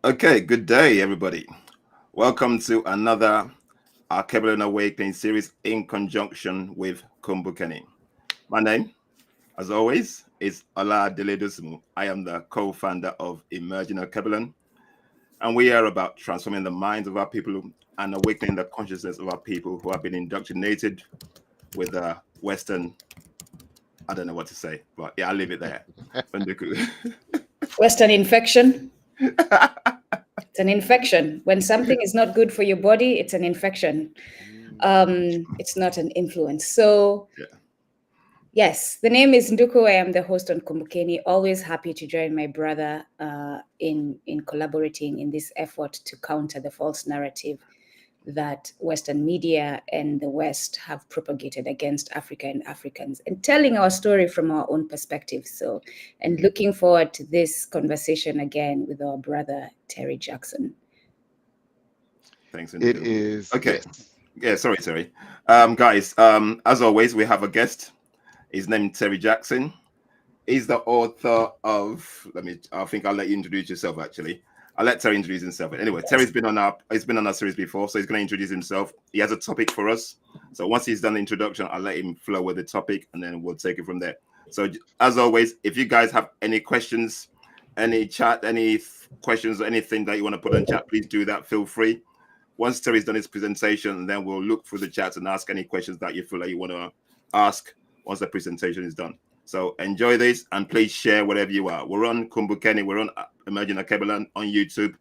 Okay, good day, everybody. Welcome to another Alkebulan Awakening series in conjunction with Kumbukeni. My name, as always, is Ola Deledusumu. I am the co-founder of Emerging Alkebulan, and we are about transforming the minds of our people and awakening the consciousness of our people who have been indoctrinated with Western. I don't know what to say, but yeah, I'll leave it there. Funduku. Western infection. It's an infection. When something is not good for your body, it's an infection. It's not an influence. So, Yeah. yes, the name is Nduku. I am the host on Kumbukeni. Always happy to join my brother in collaborating in this effort to counter the false narrative that Western media and the West have propagated against Africa and Africans, and telling our story from our own perspective. So, and looking forward to this conversation again with our brother Terry Jackson. Thanks, It Funduku. is, Okay. yes. Yeah, sorry, Terry. Guys, as always, we have a guest. His name is Terry Jackson. He's the author of. I think I'll let you introduce yourself. Actually, I'll let Terry introduce himself. But anyway, Terry's been on our. He's been on our series before, so he's going to introduce himself. He has a topic for us. So once he's done the introduction, I'll let him flow with the topic, and then we'll take it from there. So as always, if you guys have any questions, any chat, questions, or anything that you want to put on chat, please do that. Feel free. Once Terry's done his presentation, then we'll look through the chats and ask any questions that you feel like you want to ask once the presentation is done. So enjoy this and please share whatever you are. We're on Kumbukeni, we're on Emerging Alkebulan on YouTube,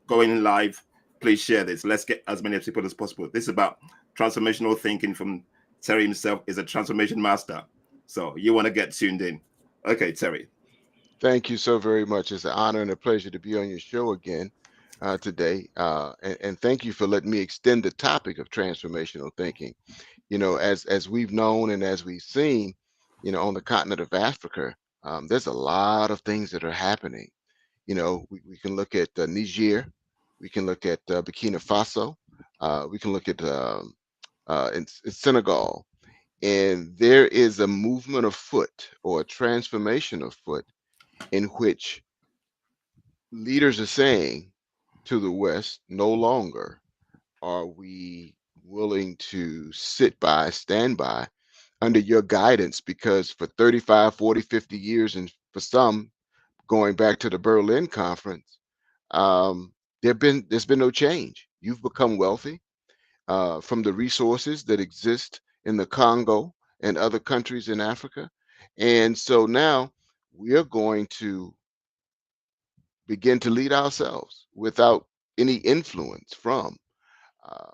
going live. Please share this. Let's get as many people as possible. This is about transformational thinking from Terry himself is a transformation master. So you want to get tuned in. Okay, Terry. Thank you so very much. It's an honor and a pleasure to be on your show again today. And thank you for letting me extend the topic of transformational thinking. As we've known and as we've seen, on the continent of Africa, there's a lot of things that are happening. We can look at Niger, we can look at Burkina Faso, we can look at in Senegal, and there is a movement afoot or a transformation afoot in which leaders are saying to the West, no longer are we willing to sit by, stand by under your guidance, because for 35, 40, 50 years, and for some going back to the Berlin Conference, there's been no change. You've become wealthy from the resources that exist in the Congo and other countries in Africa. And so now we are going to begin to lead ourselves without any influence from uh,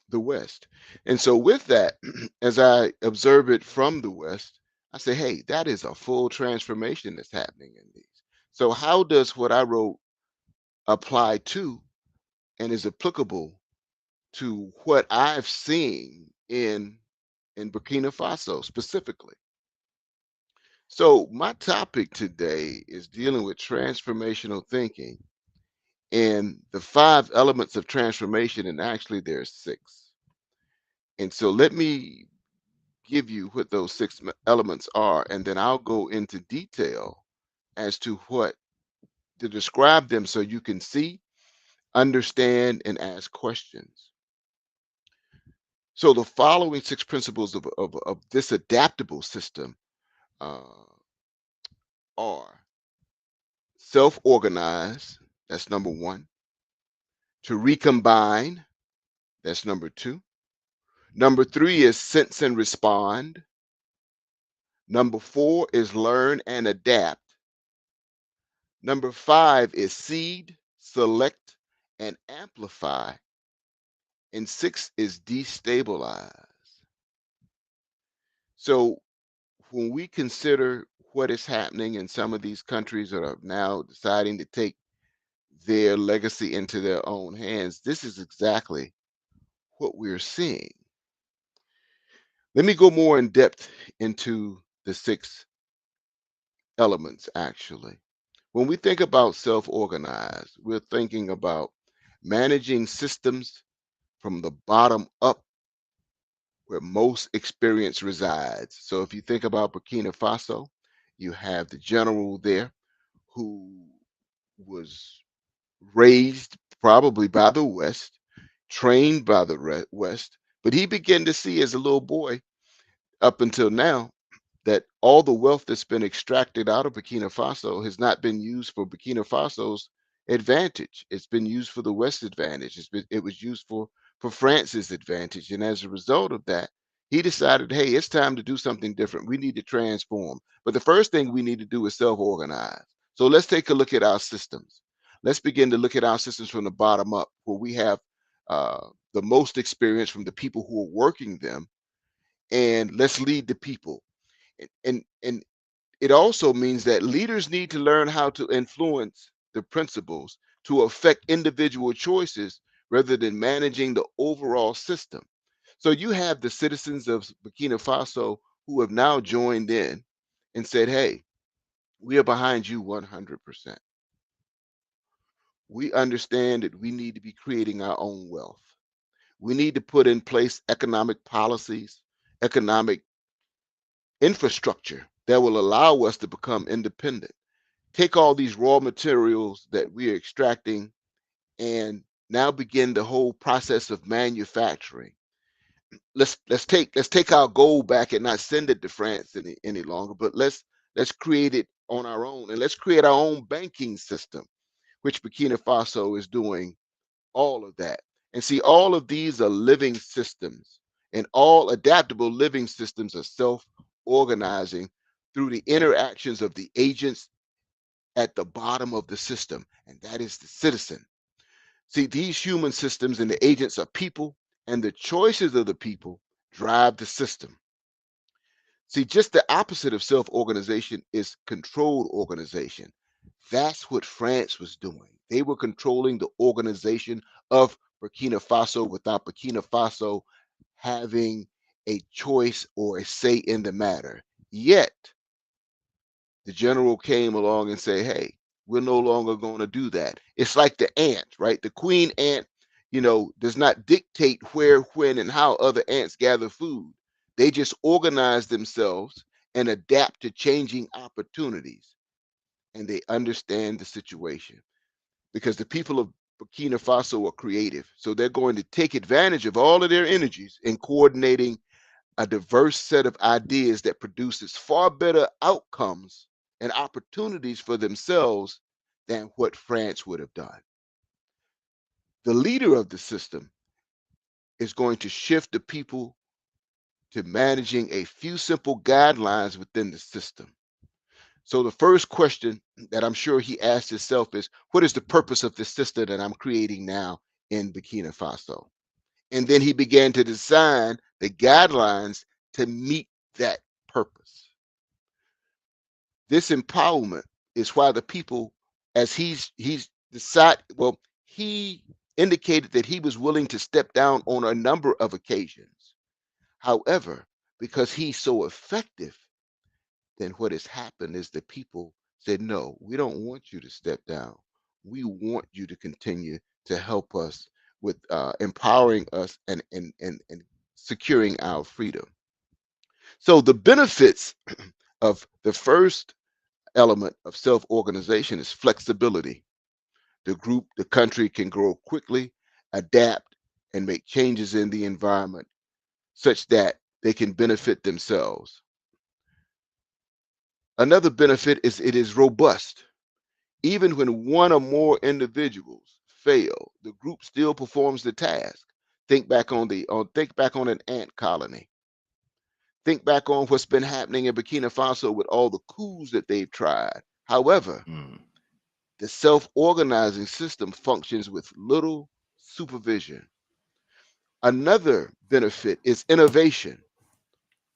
the West. And so, with that, as I observe it from the West, I say, hey, that is a full transformation that's happening in these. So, how does what I wrote apply to and is applicable to what I've seen in Burkina Faso specifically? So, my topic today is dealing with transformational thinking and the five elements of transformation, and actually there's six. And so let me give you what those six elements are, and then I'll go into detail as to what to describe them so you can see, understand, and ask questions. So the following six principles of this adaptable system uh, are self-organize, that's number one; to recombine, that's number two; number three is sense and respond; number four is learn and adapt; number five is seed, select, and amplify; and six is destabilize. So when we consider what is happening in some of these countries that are now deciding to take their legacy into their own hands, this is exactly what we're seeing. Let me go more in depth into the six elements, actually. When we think about self organized, we're thinking about managing systems from the bottom up where most experience resides. So if you think about Burkina Faso, you have the general there who was raised probably by the West, trained by the West, but he began to see as a little boy up until now that all the wealth that's been extracted out of Burkina Faso has not been used for Burkina Faso's advantage. It's been used for the West's advantage. It was used for France's advantage. And as a result of that, he decided, hey, it's time to do something different. We need to transform. But the first thing we need to do is self-organize. So let's take a look at our systems. Let's begin to look at our systems from the bottom up, where we have the most experience from the people who are working them, and let's lead the people. And it also means that leaders need to learn how to influence the principles to affect individual choices rather than managing the overall system. So you have the citizens of Burkina Faso who have now joined in and said, hey, we are behind you 100%. We understand that we need to be creating our own wealth. We need to put in place economic policies, economic infrastructure that will allow us to become independent. Take all these raw materials that we're extracting and now begin the whole process of manufacturing. Let's take our gold back and not send it to France any longer, but let's create it on our own, and let's create our own banking system, which Burkina Faso is doing all of that. And see, all of these are living systems, and all adaptable living systems are self-organizing through the interactions of the agents at the bottom of the system, and that is the citizen. See, these human systems and the agents are people, and the choices of the people drive the system. See, just the opposite of self organization is controlled organization. That's what France was doing. They were controlling the organization of Burkina Faso without Burkina Faso having a choice or a say in the matter. Yet, the general came along and say, hey, we're no longer going to do that. It's like the ant, right? The queen ant, does not dictate where, when, and how other ants gather food. They just organize themselves and adapt to changing opportunities. And they understand the situation because the people of Burkina Faso are creative. So they're going to take advantage of all of their energies in coordinating a diverse set of ideas that produces far better outcomes and opportunities for themselves than what France would have done. The leader of the system is going to shift the people to managing a few simple guidelines within the system. So the first question that I'm sure he asked himself is, what is the purpose of this system that I'm creating now in Burkina Faso? And then he began to design the guidelines to meet that purpose. This empowerment is why the people, as he's decided, well, he indicated that he was willing to step down on a number of occasions. However, because he's so effective, then what has happened is the people said, no, we don't want you to step down. We want you to continue to help us with empowering us and securing our freedom. So the benefits of the first element of self-organization is flexibility. The country can grow quickly, adapt, and make changes in the environment such that they can benefit themselves. Another benefit is it is robust. Even when one or more individuals fail, the group still performs the task. Think back on an ant colony. Think back on what's been happening in Burkina Faso with all the coups that they've tried. However, Mm. the self-organizing system functions with little supervision. Another benefit is innovation.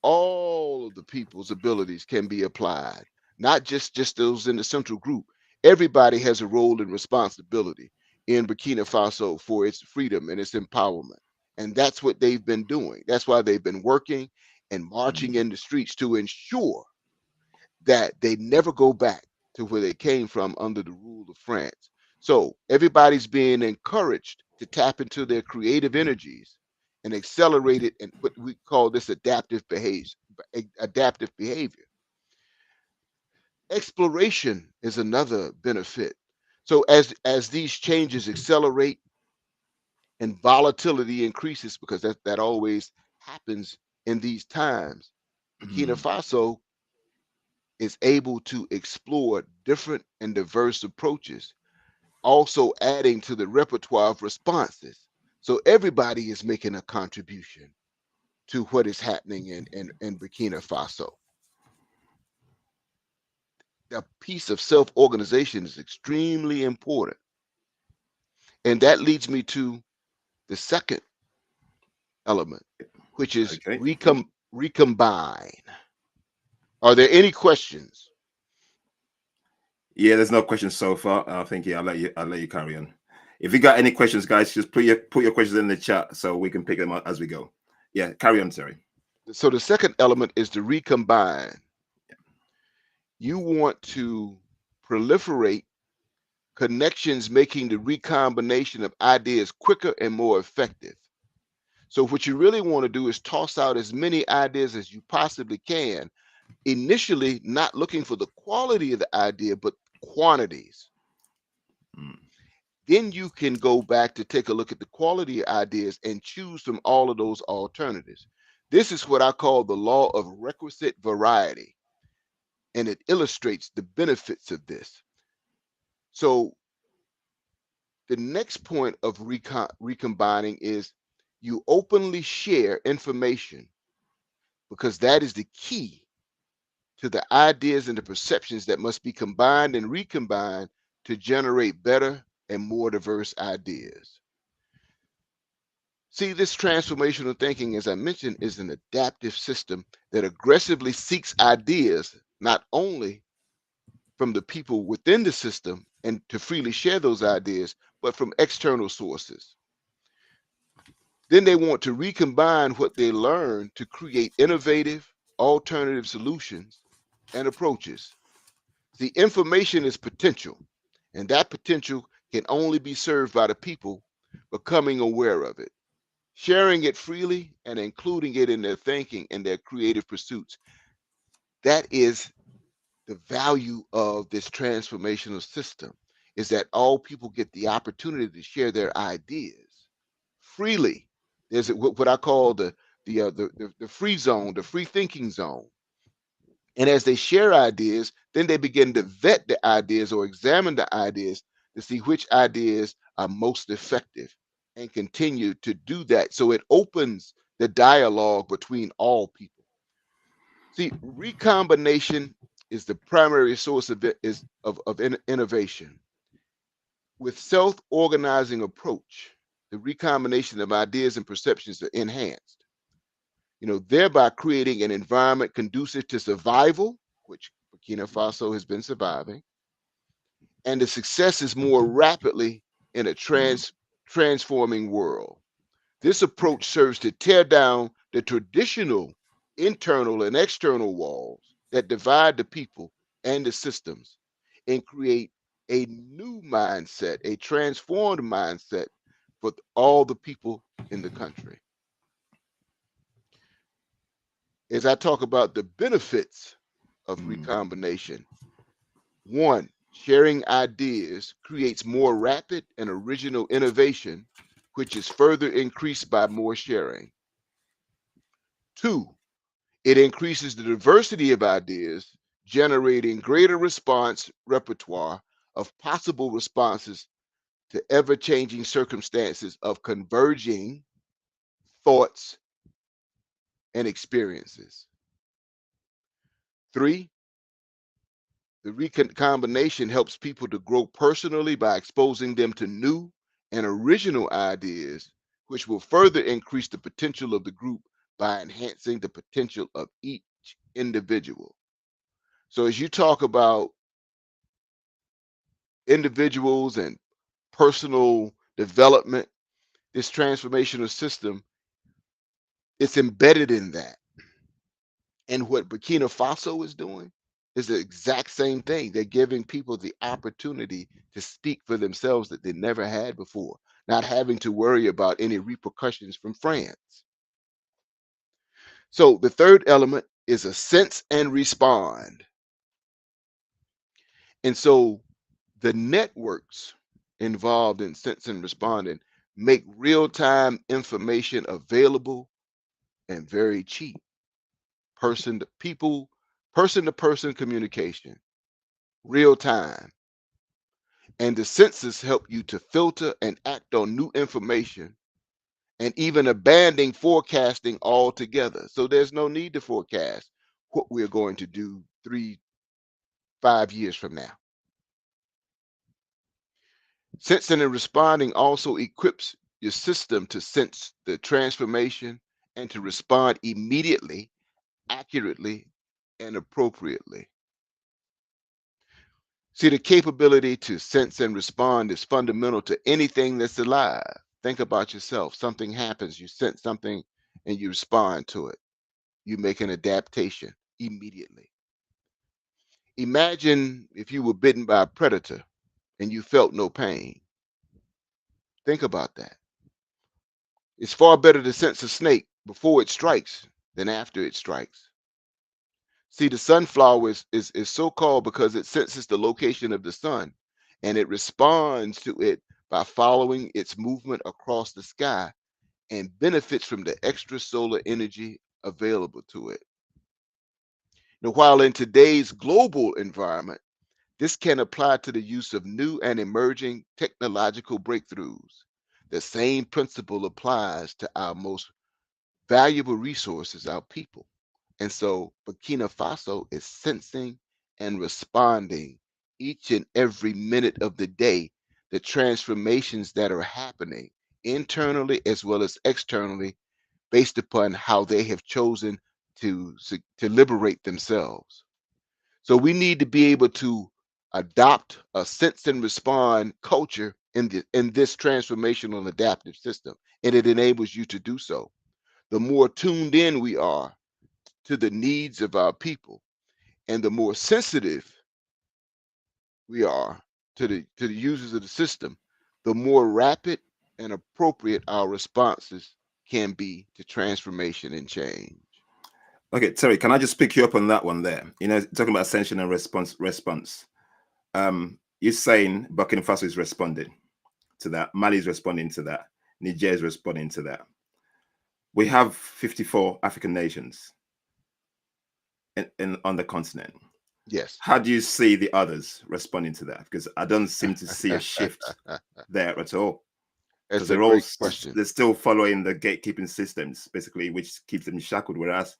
All of the people's abilities can be applied, not just those in the central group. Everybody has a role and responsibility in Burkina Faso for its freedom and its empowerment. And that's what they've been doing. That's why they've been working and marching Mm. in the streets to ensure that they never go back to where they came from under the rule of France. So everybody's being encouraged to tap into their creative energies and accelerate it, and what we call this adaptive behavior. Exploration is another benefit. So as these changes accelerate and volatility increases, because that always happens in these times, Burkina Mm. Faso is able to explore different and diverse approaches, also adding to the repertoire of responses. So everybody is making a contribution to what is happening in Burkina Faso. A piece of self-organization is extremely important. And that leads me to the second element, which is Okay. recombine. Are there any questions? Yeah, there's no questions so far. I think I'll let you carry on. If you got any questions, guys, just put your questions in the chat so we can pick them up as we go. Yeah, carry on, Terry. So the second element is to recombine. You want to proliferate connections, making the recombination of ideas quicker and more effective. So what you really want to do is toss out as many ideas as you possibly can, initially not looking for the quality of the idea, but quantities. Mm. Then you can go back to take a look at the quality of ideas and choose from all of those alternatives. This is what I call the law of requisite variety, and it illustrates the benefits of this. So the next point of recombining is you openly share information, because that is the key to the ideas and the perceptions that must be combined and recombined to generate better and more diverse ideas. See, this transformational thinking, as I mentioned, is an adaptive system that aggressively seeks ideas not only from the people within the system and to freely share those ideas, but from external sources. Then they want to recombine what they learn to create innovative, alternative solutions and approaches. The information is potential, and that potential can only be served by the people becoming aware of it, sharing it freely, and including it in their thinking and their creative pursuits. That is the value of this transformational system, is that all people get the opportunity to share their ideas freely. There's what I call the free zone, the free thinking zone. And as they share ideas, then they begin to vet the ideas or examine the ideas to see which ideas are most effective and continue to do that. So it opens the dialogue between all people. See, recombination is the primary source of innovation. With self-organizing approach, the recombination of ideas and perceptions are enhanced, thereby creating an environment conducive to survival, which Burkina Faso has been surviving, and the success is more rapidly in a Mm. transforming world. This approach serves to tear down the traditional internal and external walls that divide the people and the systems and create a new mindset, a transformed mindset for all the people in the country. As I talk about the benefits of Mm. recombination, one, sharing ideas creates more rapid and original innovation, which is further increased by more sharing. Two, it increases the diversity of ideas, generating greater response repertoire of possible responses to ever changing circumstances of converging thoughts and experiences. Three, the recombination helps people to grow personally by exposing them to new and original ideas, which will further increase the potential of the group by enhancing the potential of each individual. So, as you talk about individuals and personal development, this transformational system, it's embedded in that. And what Burkina Faso is doing is the exact same thing. They're giving people the opportunity to speak for themselves that they never had before, not having to worry about any repercussions from France. So the third element is a sense and respond. And so The networks involved in sense and responding make real-time information available and very cheap. Person to people, person to person communication, real time. And the senses help you to filter and act on new information and even abandoning forecasting altogether. So there's no need to forecast what we're going to do 3, 5 years from now. Sensing and responding also equips your system to sense the transformation and to respond immediately, accurately, and appropriately. See, the capability to sense and respond is fundamental to anything that's alive. Think about yourself. Something happens, you sense something, and you respond to it. You make an adaptation immediately. Imagine if you were bitten by a predator and you felt no pain. Think about that. It's far better to sense a snake before it strikes than after it strikes. See, the sunflower is so called because it senses the location of the sun and it responds to it by following its movement across the sky and benefits from the extra solar energy available to it. Now, while in today's global environment, this can apply to the use of new and emerging technological breakthroughs. The same principle applies to our most valuable resources, our people. And so Burkina Faso is sensing and responding each and every minute of the day, the transformations that are happening internally as well as externally based upon how they have chosen to liberate themselves. So we need to be able to adopt a sense and respond culture in this transformational and adaptive system, and it enables you to do so. The more tuned in we are to the needs of our people, and the more sensitive we are to the users of the system, the more rapid and appropriate our responses can be to transformation and change. Okay, Terry, can I just pick you up on that one there? You know, talking about ascension and response. You're saying Burkina Faso is responding to that, Mali is responding to that, Niger is responding to that. We have 54 African nations on the continent. Yes. How do you see the others responding to that? Because I don't seem to see a shift there at all. Because That's a great question. they're still following the gatekeeping systems, basically, which keeps them shackled. Whereas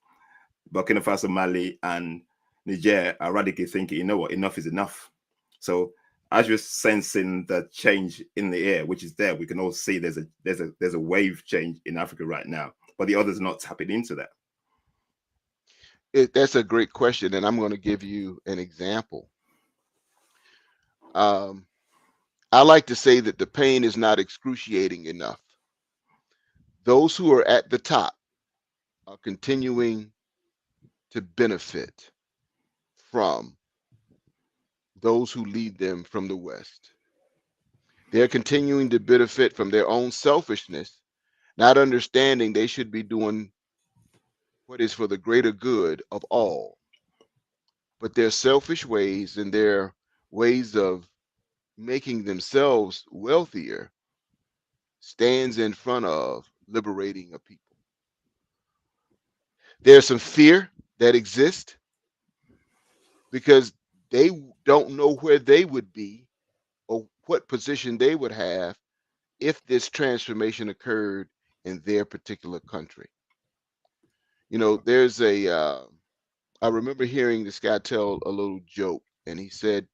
Burkina Faso, Mali, and Niger are radically thinking, you know what, enough is enough. So as you're sensing the change in the air, which is there, we can all see there's a wave change in Africa right now, but the others are not tapping into that. That's a great question, and I'm going to give you an example. Um, I like to say that the pain is not excruciating enough. Those who are at the top are continuing to benefit from those who lead them from the West. They're continuing to benefit from their own selfishness, not understanding they should be doing what is for the greater good of all. But their selfish ways and their ways of making themselves wealthier stands in front of liberating a people. There's some fear that exists because they don't know where they would be or what position they would have if this transformation occurred in their particular country. You know, I remember hearing this guy tell a little joke, and he said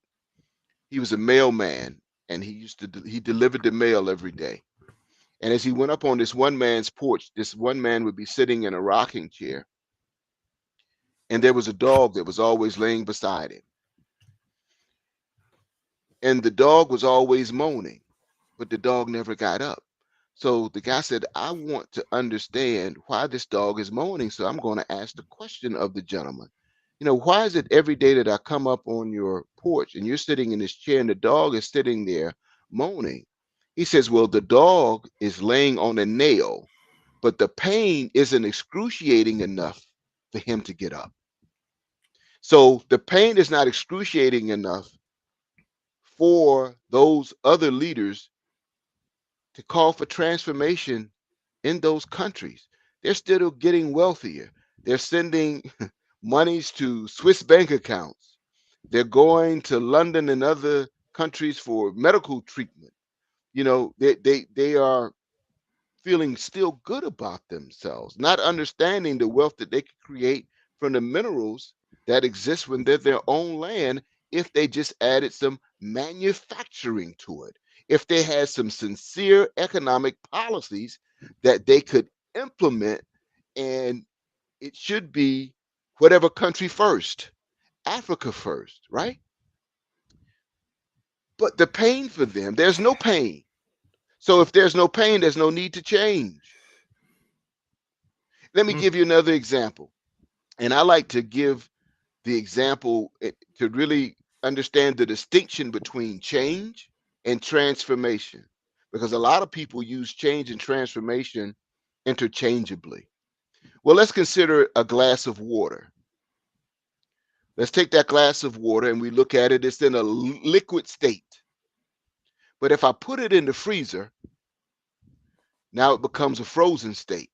he was a mailman and he delivered the mail every day. And as he went up on this one man's porch, this one man would be sitting in a rocking chair, and there was a dog that was always laying beside him. And the dog was always moaning, but the dog never got up. So the guy said, I want to understand why this dog is moaning. So I'm going to ask the question of the gentleman. You know, why is it every day that I come up on your porch and you're sitting in this chair and the dog is sitting there moaning? He says, well, the dog is laying on a nail, but the pain isn't excruciating enough for him to get up. So the pain is not excruciating enough for those other leaders to call for transformation in those countries. They're still getting wealthier. They're sending monies to Swiss bank accounts. They're going to London and other countries for medical treatment. They are feeling still good about themselves, not understanding the wealth that they could create from the minerals that exist within their own land if they just added some manufacturing to it, if they had some sincere economic policies that they could implement. And it should be whatever country first, Africa first, right? But the pain for them, there's no pain. So if there's no pain, there's no need to change. Let me Mm. give you another example. And I like to give the example to really understand the distinction between change and transformation, because a lot of people use change and transformation interchangeably. Well, let's consider a glass of water. Let's take that glass of water and we look at it, it's in a liquid state. But if I put it in the freezer, now it becomes a frozen state.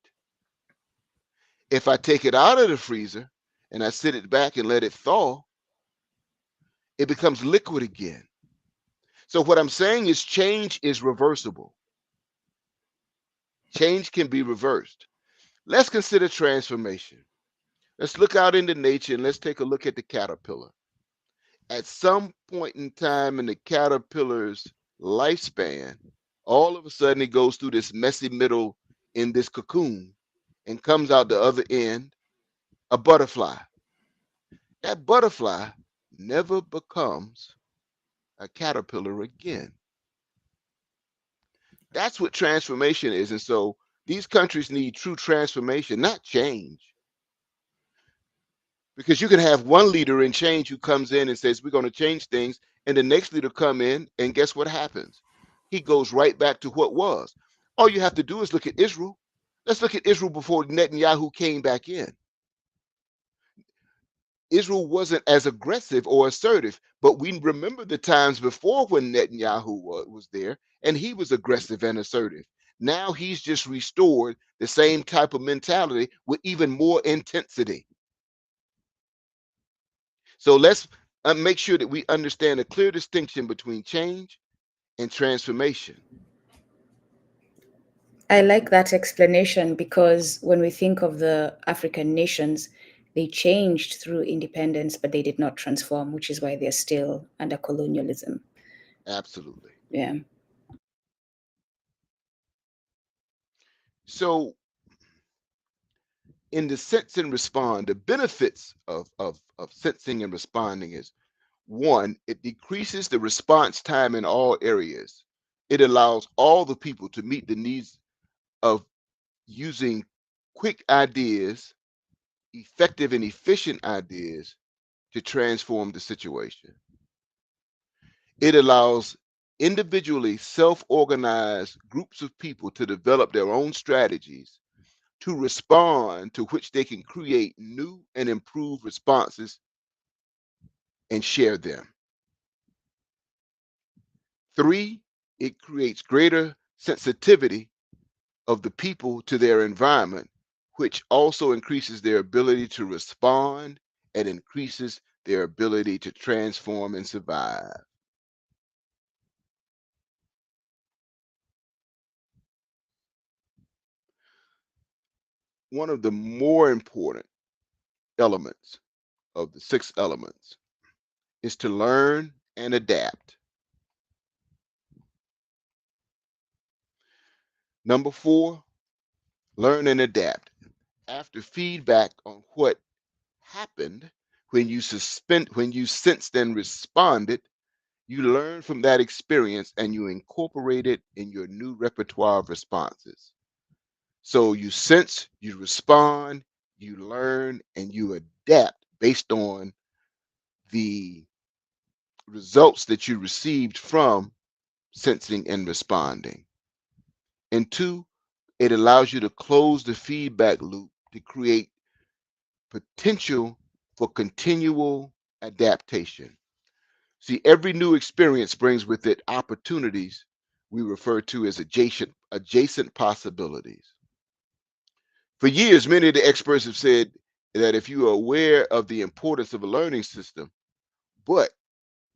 If I take it out of the freezer and I sit it back and let it thaw, it becomes liquid again. So what I'm saying is change is reversible. Change can be reversed. Let's consider transformation. Let's look out into nature and let's take a look at the caterpillar. At some point in time in the caterpillar's lifespan, all of a sudden it goes through this messy middle in this cocoon and comes out the other end a butterfly. That butterfly never becomes a caterpillar again. That's what transformation is. And so these countries need true transformation, not change. Because you can have one leader in change who comes in and says, we're going to change things. And the next leader come in and guess what happens? He goes right back to what was. All you have to do is look at Israel. Let's look at Israel before Netanyahu came back in. Israel wasn't as aggressive or assertive, but we remember the times before when Netanyahu was there and he was aggressive and assertive. Now he's just restored the same type of mentality with even more intensity. So let's make sure that we understand a clear distinction between change and transformation. I like that explanation because when we think of the African nations, they changed through independence, but they did not transform, which is why they're still under colonialism. Absolutely. Yeah. So in the sense and respond, the benefits of sensing and responding is one, it decreases the response time in all areas. It allows all the people to meet the needs of using quick ideas, effective and efficient ideas to transform the situation. It allows individually self organized groups of people to develop their own strategies to respond to which they can create new and improved responses and share them. Three, it creates greater sensitivity of the people to their environment, which also increases their ability to respond and increases their ability to transform and survive. One of the more important elements of the six elements is to learn and adapt. Number four, learn and adapt. After feedback on what happened when you sensed and responded, you learn from that experience and you incorporate it in your new repertoire of responses. So you sense, you respond, you learn, and you adapt based on the results that you received from sensing and responding. And two, it allows you to close the feedback loop to create potential for continual adaptation. See, every new experience brings with it opportunities we refer to as adjacent possibilities. For years, many of the experts have said that if you are aware of the importance of a learning system, but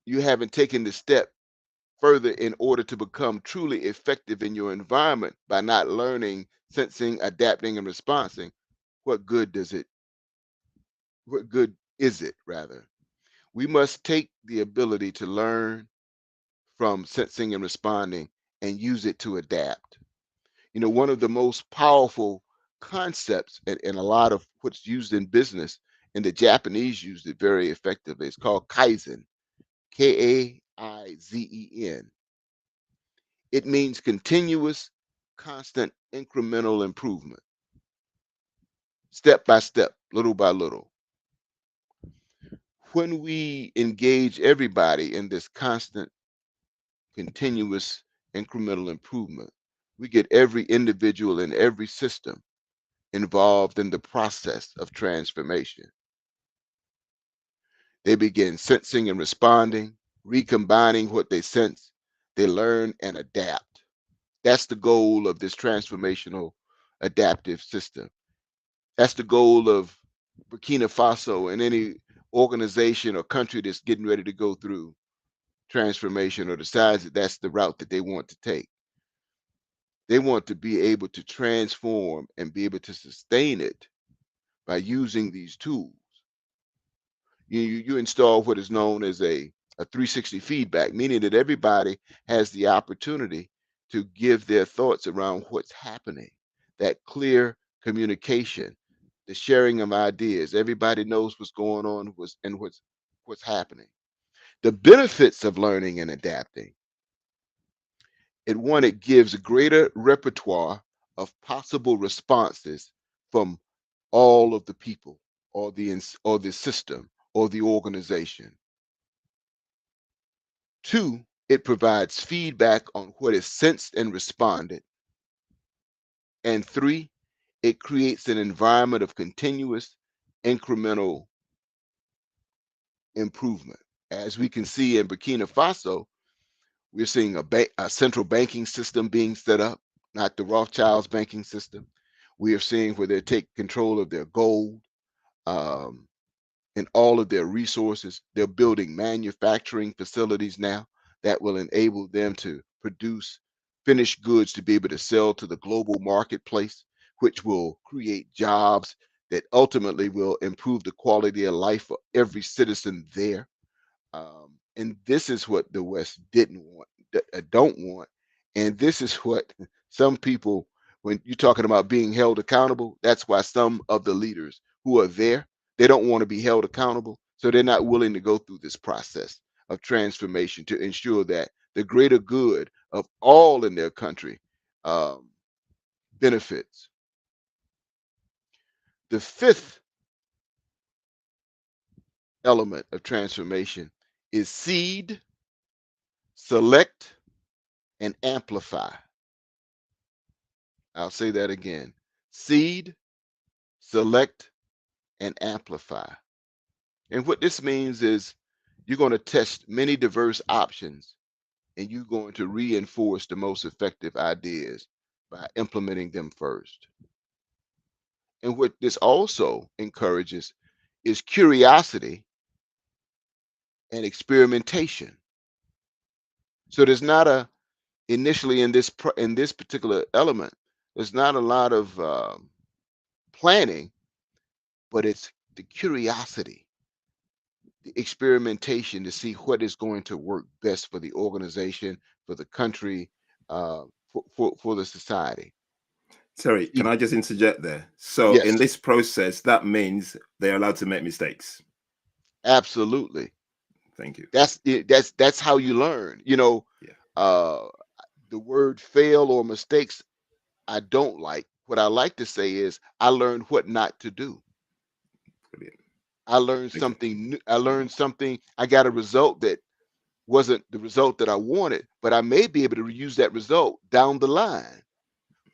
you haven't taken the step further in order to become truly effective in your environment by not learning, sensing, adapting, and responding, what good does it, what good is it rather? We must take the ability to learn from sensing and responding and use it to adapt. One of the most powerful concepts and a lot of what's used in business, and the Japanese used it very effectively. It's called Kaizen, Kaizen. It means continuous, constant, incremental improvement, step by step, little by little. When we engage everybody in this constant, continuous, incremental improvement, we get every individual in every system involved in the process of transformation. They begin sensing and responding, recombining what they sense, they learn and adapt. That's the goal of this transformational adaptive system. That's the goal of Burkina Faso and any organization or country that's getting ready to go through transformation or decides that that's the route that they want to take. They want to be able to transform and be able to sustain it by using these tools. You install what is known as a 360 feedback, meaning that everybody has the opportunity to give their thoughts around what's happening, that clear communication, the sharing of ideas. Everybody knows what's going on and what's happening. The benefits of learning and adapting. It gives a greater repertoire of possible responses from all of the people or the system or the organization. Two, it provides feedback on what is sensed and responded. And three, it creates an environment of continuous incremental improvement. As we can see in Burkina Faso, we're seeing a central banking system being set up, not the Rothschilds banking system. We are seeing where they take control of their gold, um, and all of their resources. They're building manufacturing facilities now that will enable them to produce finished goods to be able to sell to the global marketplace, which will create jobs that ultimately will improve the quality of life for every citizen there. And this is what the West didn't want, don't want. And this is what some people, when you're talking about being held accountable, that's why some of the leaders who are there, they don't want to be held accountable. So they're not willing to go through this process of transformation to ensure that the greater good of all in their country um, benefits. The fifth element of transformation is seed, select, and amplify. I'll say that again. Seed, select, and amplify. And what this means is you're going to test many diverse options and you're going to reinforce the most effective ideas by implementing them first. And what this also encourages is curiosity and experimentation. So there's not a initially in this particular element, there's not a lot of planning, but it's the curiosity, the experimentation to see what is going to work best for the organization, for the country, for the society. Terry, can See, I just interject there? So in yes, this process, that means they're allowed to make mistakes. absolutely. Thank you. That's how you learn. Yeah, Uh, the word fail or mistakes I don't like. What I like to say is I learned what not to do. brilliant. I learned Thank you. something new. I learned something. I got a result that wasn't the result that I wanted, but I may be able to use that result down the line.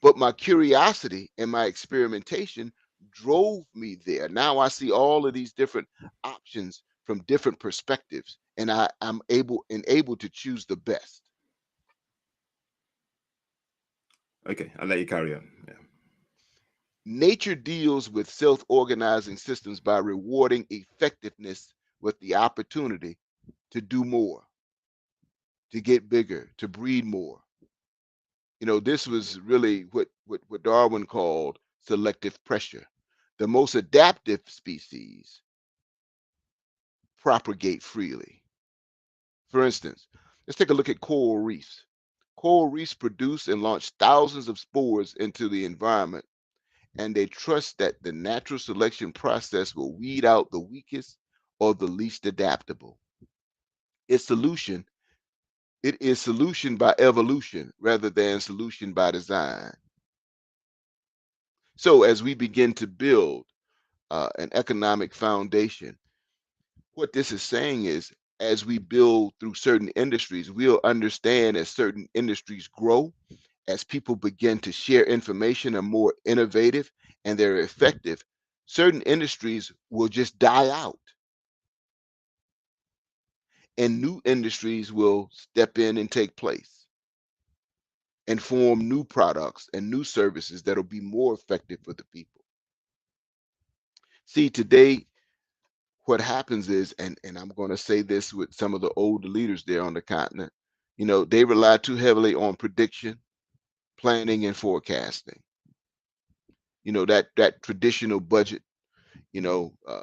But my curiosity and my experimentation drove me there. Now I see all of these different options from different perspectives, and I'm able to choose the best. Okay, I'll let you carry on. Yeah. Nature deals with self-organizing systems by rewarding effectiveness with the opportunity to do more, to get bigger, to breed more. This was really what Darwin called selective pressure. The most adaptive species propagate freely. For instance, let's take a look at coral reefs. Coral reefs produce and launch thousands of spores into the environment, and they trust that the natural selection process will weed out the weakest or the least adaptable. Its solution, it is solution by evolution rather than solution by design. So as we begin to build an economic foundation, what this is saying is, as we build through certain industries, we'll understand as certain industries grow, as people begin to share information, are more innovative and they're effective, certain industries will just die out and new industries will step in and take place and form new products and new services that'll be more effective for the people. See, today, what happens is, and I'm going to say this with some of the older leaders there on the continent, they rely too heavily on prediction, planning, and forecasting. That traditional budget, you know, uh,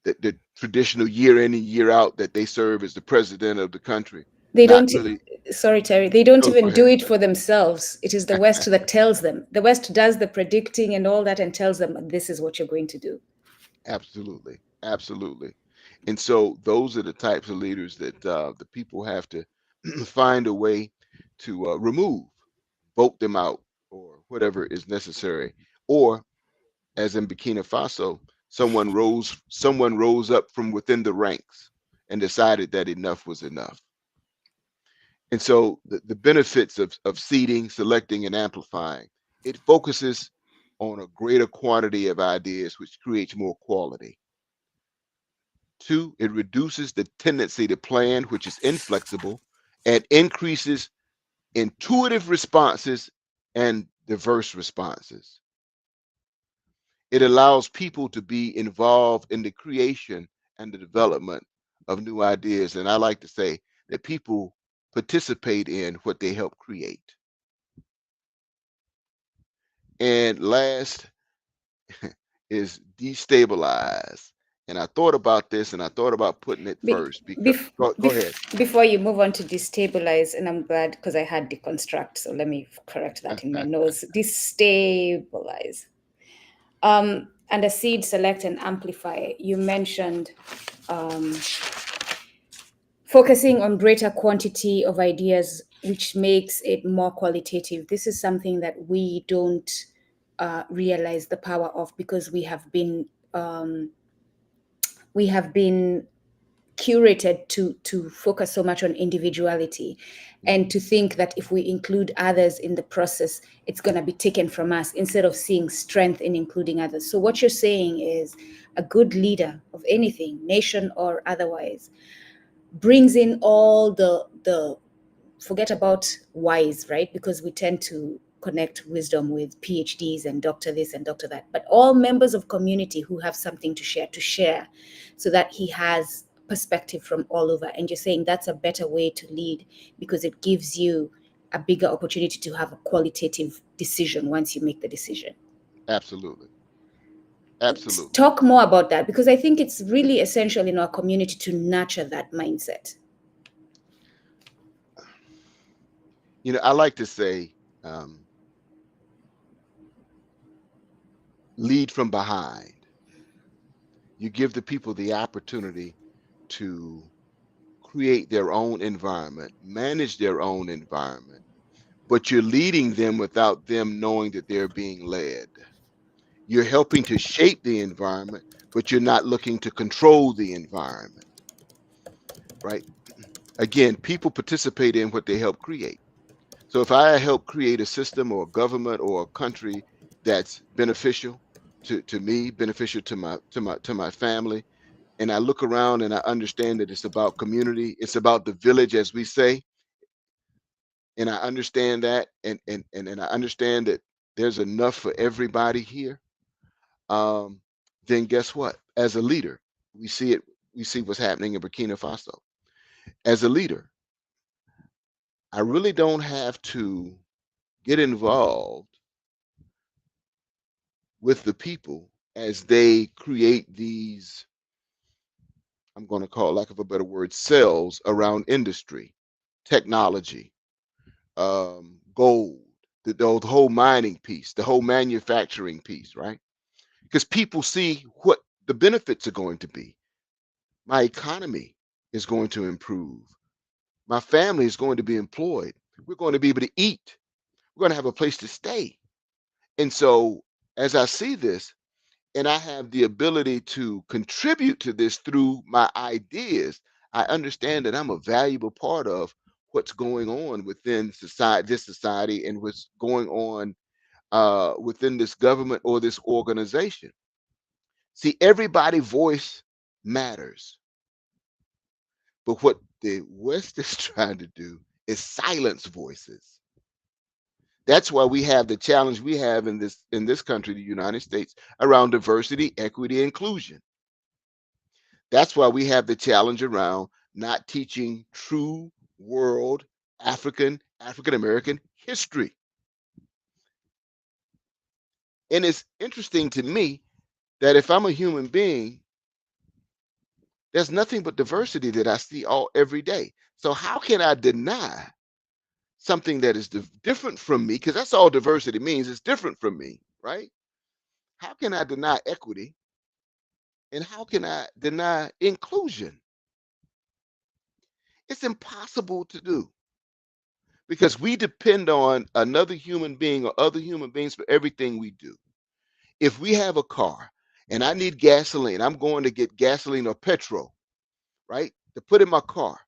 the traditional year in and year out that they serve as the president of the country. They Not don't, really. sorry, Terry, they don't Oh, go even do ahead. it for themselves. It is the West that tells them. The West does the predicting and all that and tells them, this is what you're going to do. Absolutely, absolutely. And so those are the types of leaders that the people have to find a way to remove, vote them out, or whatever is necessary. Or, as in Burkina Faso, someone rose up from within the ranks and decided that enough was enough. And so the benefits of seeding, selecting, and amplifying, it focuses on a greater quantity of ideas, which creates more quality. Two, it reduces the tendency to plan, which is inflexible, and increases intuitive responses and diverse responses. It allows people to be involved in the creation and the development of new ideas. And I like to say that people participate in what they help create. And last is destabilize. And I thought about this and I thought about putting it Be, first because bef, go ahead. Before you move on to destabilize, and I'm glad because I had deconstruct, so let me correct that in my notes. Destabilize. And a seed, select, and amplify. You mentioned focusing on greater quantity of ideas, which makes it more qualitative. This is something that we don't realize the power of because we have been curated to focus so much on individuality and to think that if we include others in the process, it's going to be taken from us instead of seeing strength in including others. So what you're saying is a good leader of anything, nation or otherwise, brings in all the forget about wise, right? Because we tend to connect wisdom with PhDs and doctor this and doctor that, but all members of community who have something to share so that he has perspective from all over. And you're saying that's a better way to lead because it gives you a bigger opportunity to have a qualitative decision once you make the decision. Absolutely. Absolutely. Talk more about that because I think it's really essential in our community to nurture that mindset. I like to say, um, lead from behind. You give the people the opportunity to create their own environment, manage their own environment, but you're leading them without them knowing that they're being led. You're helping to shape the environment, but you're not looking to control the environment, right? Again, people participate in what they help create. So if I help create a system or a government or a country that's beneficial to me, beneficial to my family, and I look around and I understand that it's about community, it's about the village, as we say, and I understand that, and I understand that there's enough for everybody here, um, then guess what? As a leader, we see it. We see what's happening in Burkina Faso. As a leader, I really don't have to get involved with the people as they create these, I'm going to call, lack of a better word, cells around industry, technology, gold, the whole mining piece, the whole manufacturing piece, right? Because people see what the benefits are going to be. My economy is going to improve. My family is going to be employed. We're going to be able to eat. We're going to have a place to stay. And so, as I see this, and I have the ability to contribute to this through my ideas, I understand that I'm a valuable part of what's going on within society, this society, and what's going on within this government or this organization. See, everybody' voice matters, but what the West is trying to do is silence voices. That's why we have the challenge we have in this country, the United States, around diversity, equity, inclusion. That's why we have the challenge around not teaching true world African American history. And it's interesting to me that if I'm a human being, there's nothing but diversity that I see all every day. So how can I deny something that is different from me? Because that's all diversity means. It's different from me, right? How can I deny equity, and how can I deny inclusion? It's impossible to do because we depend on another human being or other human beings for everything we do. If we have a car and I need gasoline, I'm going to get gasoline or petrol, right? To put in my car.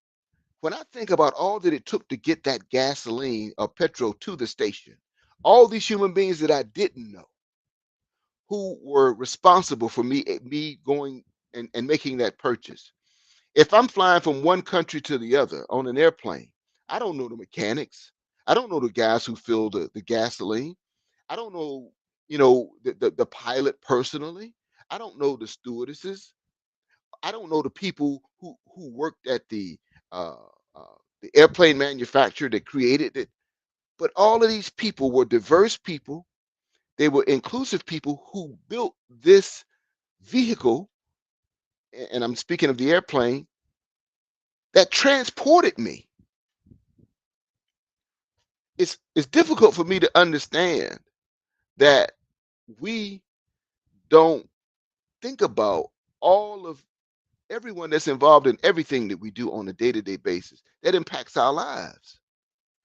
When I think about all that it took to get that gasoline or petrol to the station, all these human beings that I didn't know who were responsible for me going and making that purchase. If I'm flying from one country to the other on an airplane, I don't know the mechanics. I don't know the guys who fill the gasoline. I don't know, the pilot personally. I don't know the stewardesses. I don't know the people who worked at uh, the airplane manufacturer that created it. But all of these people were diverse people. They were inclusive people who built this vehicle, and I'm speaking of the airplane that transported me. It's difficult for me to understand that we don't think about all of everyone that's involved in everything that we do on a day-to-day basis that impacts our lives.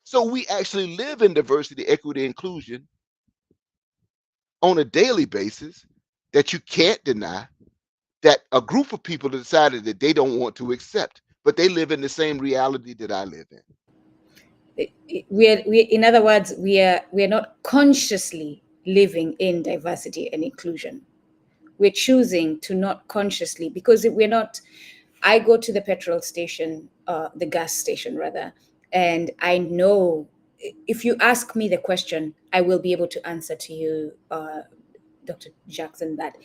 So we actually live in diversity, equity, inclusion on a daily basis that you can't deny, that a group of people decided that they don't want to accept, but they live in the same reality that I live in. In other words, we are not consciously living in diversity and inclusion. We're choosing to not consciously, because we're not. I go to the petrol station, the gas station rather, and I know, if you ask me the question, I will be able to answer to you, Dr. Jackson, that,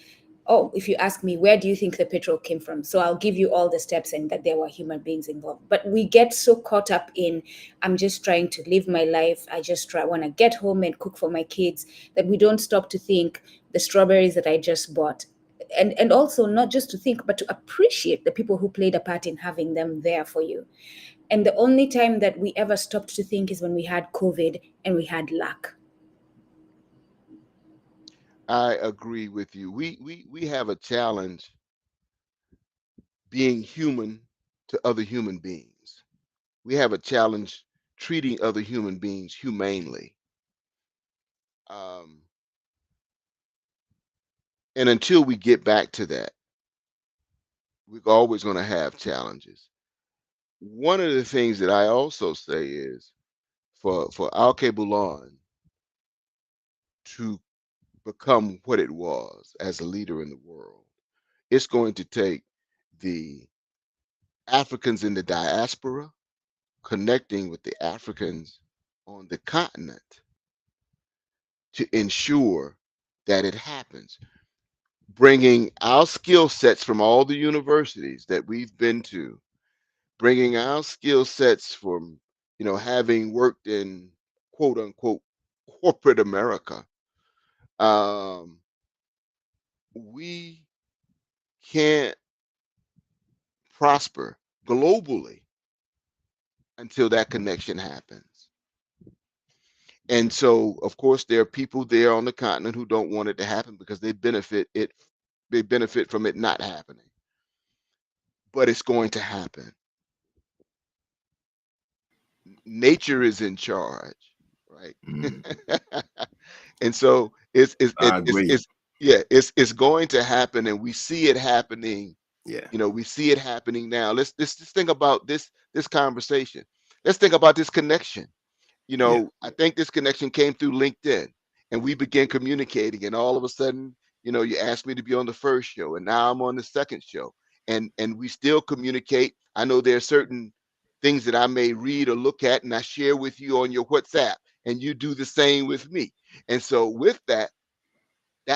oh, if you ask me, where do you think the petrol came from? So I'll give you all the steps and that there were human beings involved. But we get so caught up in, I'm just trying to live my life. I just want to get home and cook for my kids, that we don't stop to think the strawberries that I just bought. And also not just to think, but to appreciate the people who played a part in having them there for you. And the only time that we ever stopped to think is when we had COVID and we had lack. I agree with you. We have a challenge being human to other human beings. We have a challenge treating other human beings humanely. Um, and until we get back to that, we're always going to have challenges. One of the things that I also say is for Alkebulan to become what it was as a leader in the world, it's going to take the Africans in the diaspora connecting with the Africans on the continent to ensure that it happens, bringing our skill sets from all the universities that we've been to, bringing our skill sets from, having worked in quote unquote corporate America. Um, we can't prosper globally until that connection happens. And so, of course, there are people there on the continent who don't want it to happen because they benefit from it not happening. But it's going to happen. Nature is in charge, right? Mm, And so I agree. it's going to happen, and we see it happening. Yeah. We see it happening now. Let's just think about this conversation. Let's think about this connection. Yeah. I think this connection came through LinkedIn, and we began communicating, and all of a sudden, you asked me to be on the first show, and now I'm on the second show, and we still communicate. I know there are certain things that I may read or look at, and I share with you on your WhatsApp, and you do the same with me. And so with that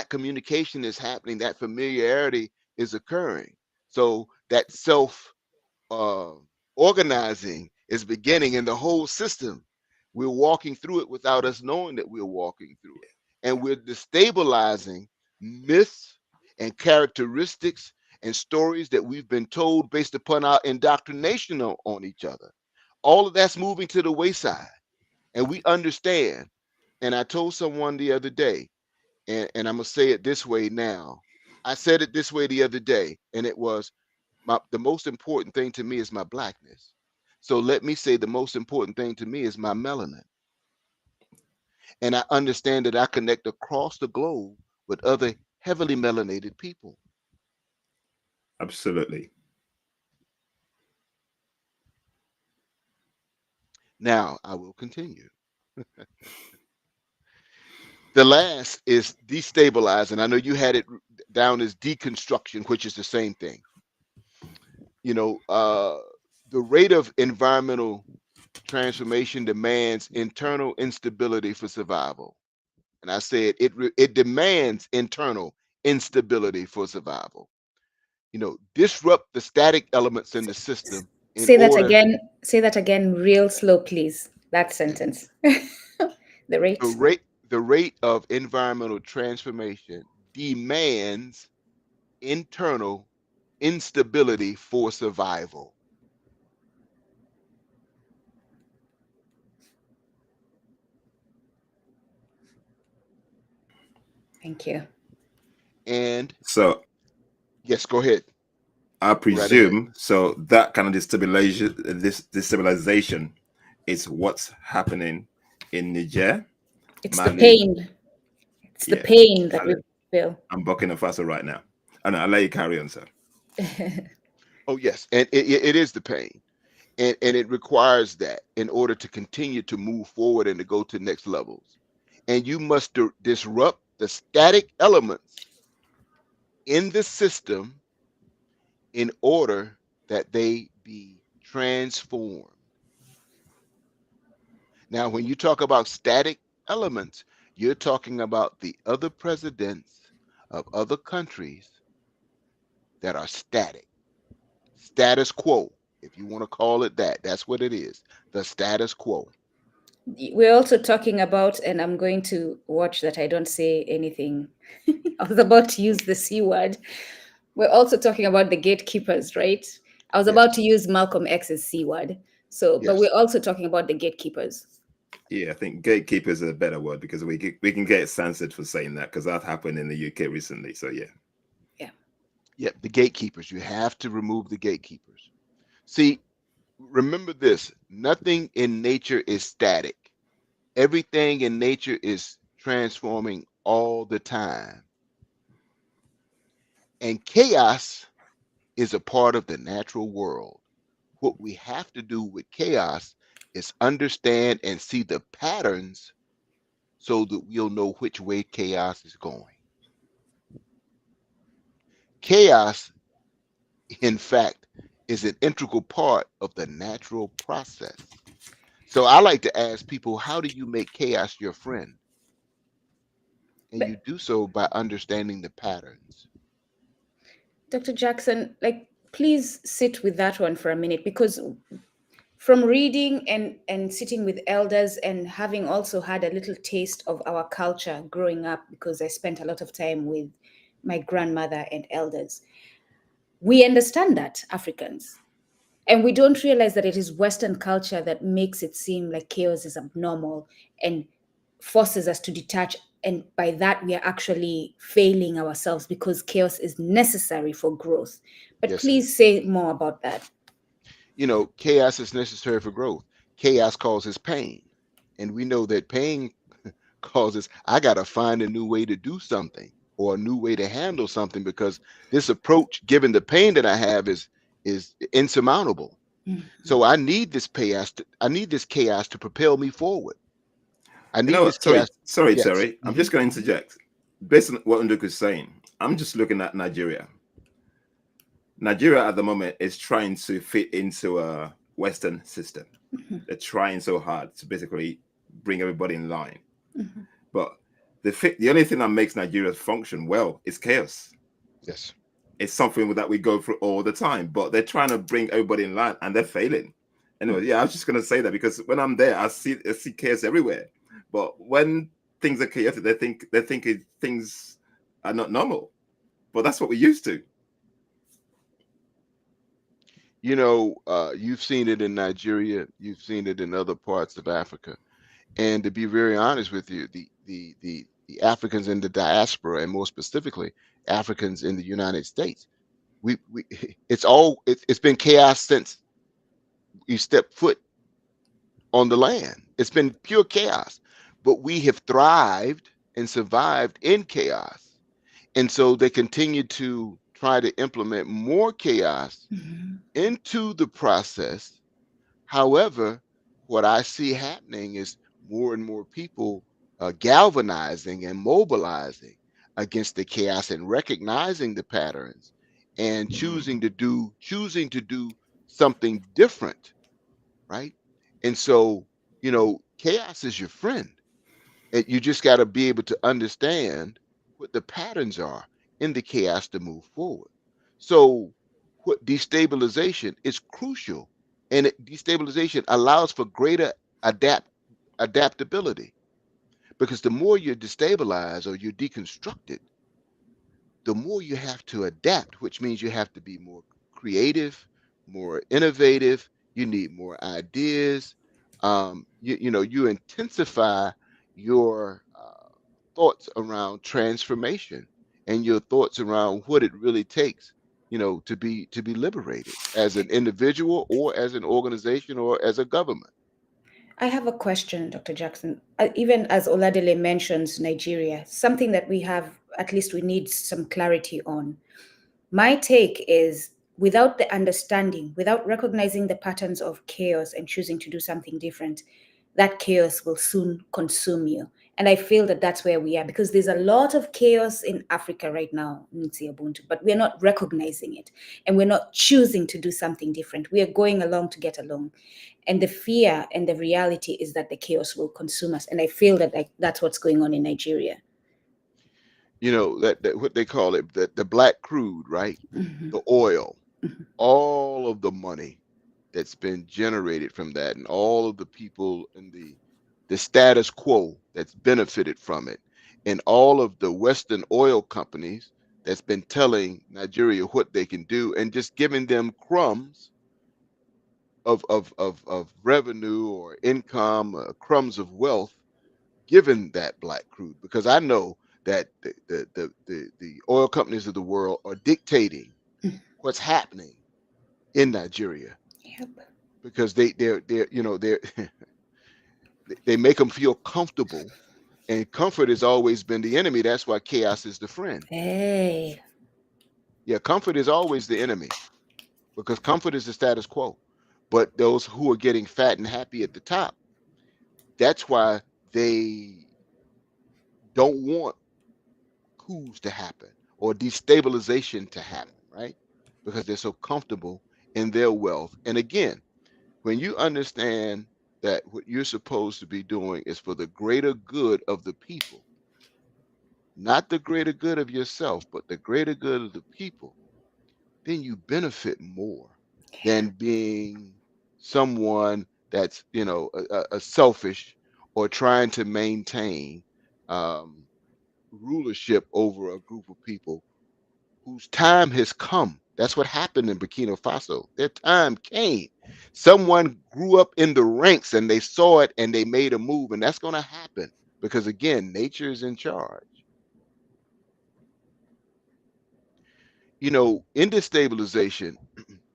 communication is happening, that familiarity is occurring. So that self uh, organizing is beginning in the whole system. We're walking through it without us knowing that we're walking through it. And we're destabilizing myths and characteristics and stories that we've been told based upon our indoctrination on each other. All of that's moving to the wayside. And we understand. And I told someone the other day, and I'm going to say it this way now. I said it this way the other day, and it was, the most important thing to me is my blackness. So let me say the most important thing to me is my melanin. And I understand that I connect across the globe with other heavily melanated people. Absolutely. Now I will continue. The last is destabilize, and I know you had it down as deconstruction, which is the same thing. You know, the rate of environmental transformation demands internal instability for survival. And I said it demands internal instability for survival. Disrupt the static elements in the system in Say that order. again. Say that again, real slow, please. That sentence. The the rate. rate the rate of environmental transformation demands internal instability for survival. Thank you. And So yes, go ahead. I Go right ahead. presume so that kind of destabilization is what's happening in Niger, It's the Mali. pain. It's the Yeah. pain that we Mali. feel. I'm Burkina Faso right now. And I'll let you carry on, sir. Oh yes, and it is the pain. And it requires that in order to continue to move forward and to go to next levels. And you must disrupt the static elements in the system in order that they be transformed. Now, when you talk about static elements, you're talking about the other presidents of other countries that are static, status quo. If you want to call it that, that's what it is, the status quo. We're also talking about, and I'm going to watch that I don't say anything. I was about to use the C word. We're also talking about the gatekeepers, right? I was Yes, about to use Malcolm X's C word. So, but yes. we're also talking about the gatekeepers. Yeah, I think gatekeepers is a better word because we can get censored for saying that because that happened in the UK recently. So yeah. Yeah. Yep, the gatekeepers. You have to remove the gatekeepers. See, remember this, nothing in nature is static. Everything in nature is transforming all the time. And chaos is a part of the natural world. What we have to do with chaos is understand and see the patterns so that we'll know which way chaos is going. Chaos in fact, is an integral part of the natural process. So I like to ask people, how do you make chaos your friend? And you But do so by understanding the patterns. Dr. Jackson, like, please sit with that one for a minute, because from reading and sitting with elders and having also had a little taste of our culture growing up, because I spent a lot of time with my grandmother and elders, we understand that, Africans. And we don't realize that it is Western culture that makes it seem like chaos is abnormal and forces us to detach. And by that, we are actually failing ourselves, because chaos is necessary for growth. But Yes, it please is. say more about that. Chaos is necessary for growth. Chaos causes pain. And we know that pain causes, I got to find a new way to do something or a new way to handle something, because this approach, given the pain that I have, is insurmountable. Mhm. So I need this chaos. I need this chaos to propel me forward. I You know need this what? Sorry, chaos. sorry, Yes. Terry. I'm just going to interject. Based on what Nduku is saying, I'm just looking at Nigeria. Nigeria at the moment is trying to fit into a Western system. Mhm. They're trying so hard to basically bring everybody in line. Mhm. But the only thing that makes Nigeria function well is chaos. Yes. It's something that we go through all the time. But they're trying to bring everybody in line, and they're failing. Anyway, yeah, I was just gonna say that because when I'm there, I see chaos everywhere. But when things are chaotic, they think things are not normal. But that's what we're used to. You've seen it in Nigeria. You've seen it in other parts of Africa. And to be very honest with you, the Africans in the diaspora, and more specifically, Africans in the United States, we it's been chaos since you step foot on the land. It's been pure chaos, but we have thrived and survived in chaos. And so they continue to try to implement more chaos Mhm. into the process. However, what I see happening is more and more people galvanizing and mobilizing against the chaos and recognizing the patterns and choosing to do something different, right? And so, chaos is your friend. And you just got to be able to understand what the patterns are in the chaos to move forward. So, what destabilization is crucial, and destabilization allows for greater adaptability, because the more you're destabilized or you're deconstructed, the more you have to adapt, which means you have to be more creative, more innovative. You need more ideas. You intensify your thoughts around transformation and your thoughts around what it really takes, to be liberated as an individual or as an organization or as a government. I have a question, Dr. Jackson. Even as Oladele mentions Nigeria, something that we have, at least we need some clarity on. My take is, without the understanding, without recognizing the patterns of chaos and choosing to do something different, that chaos will soon consume you. And I feel that that's where we are, because there's a lot of chaos in Africa right now, Nitsi Ubuntu, but we're not recognizing it, and we're not choosing to do something different. We are going along to get along. And the fear and the reality is that the chaos will consume us. And I feel that, like, that's what's going on in Nigeria. That what they call it, the black crude, right? Mhm. The oil, Mhm. all of the money that's been generated from that, and all of the people in the status quo that's benefited from it, and all of the Western oil companies that's been telling Nigeria what they can do and just giving them crumbs of revenue or income, crumbs of wealth, given that black crude. Because I know that the oil companies of the world are dictating what's happening in Nigeria, Yep. because they're they make them feel comfortable, and comfort has always been the enemy. That's why chaos is the friend. Hey. Yeah, comfort is always the enemy, because comfort is the status quo. But those who are getting fat and happy at the top, that's why they don't want coups to happen or destabilization to happen, right? because they're so comfortable in their wealth. And again, when you understand that what you're supposed to be doing is for the greater good of the people, not the greater good of yourself, but the greater good of the people, then you benefit more than being someone that's, a selfish or trying to maintain um, rulership over a group of people whose time has come. That's what happened in Burkina Faso. Their time came. Someone grew up in the ranks and they saw it and they made a move, and that's going to happen because, again, nature is in charge. In destabilization,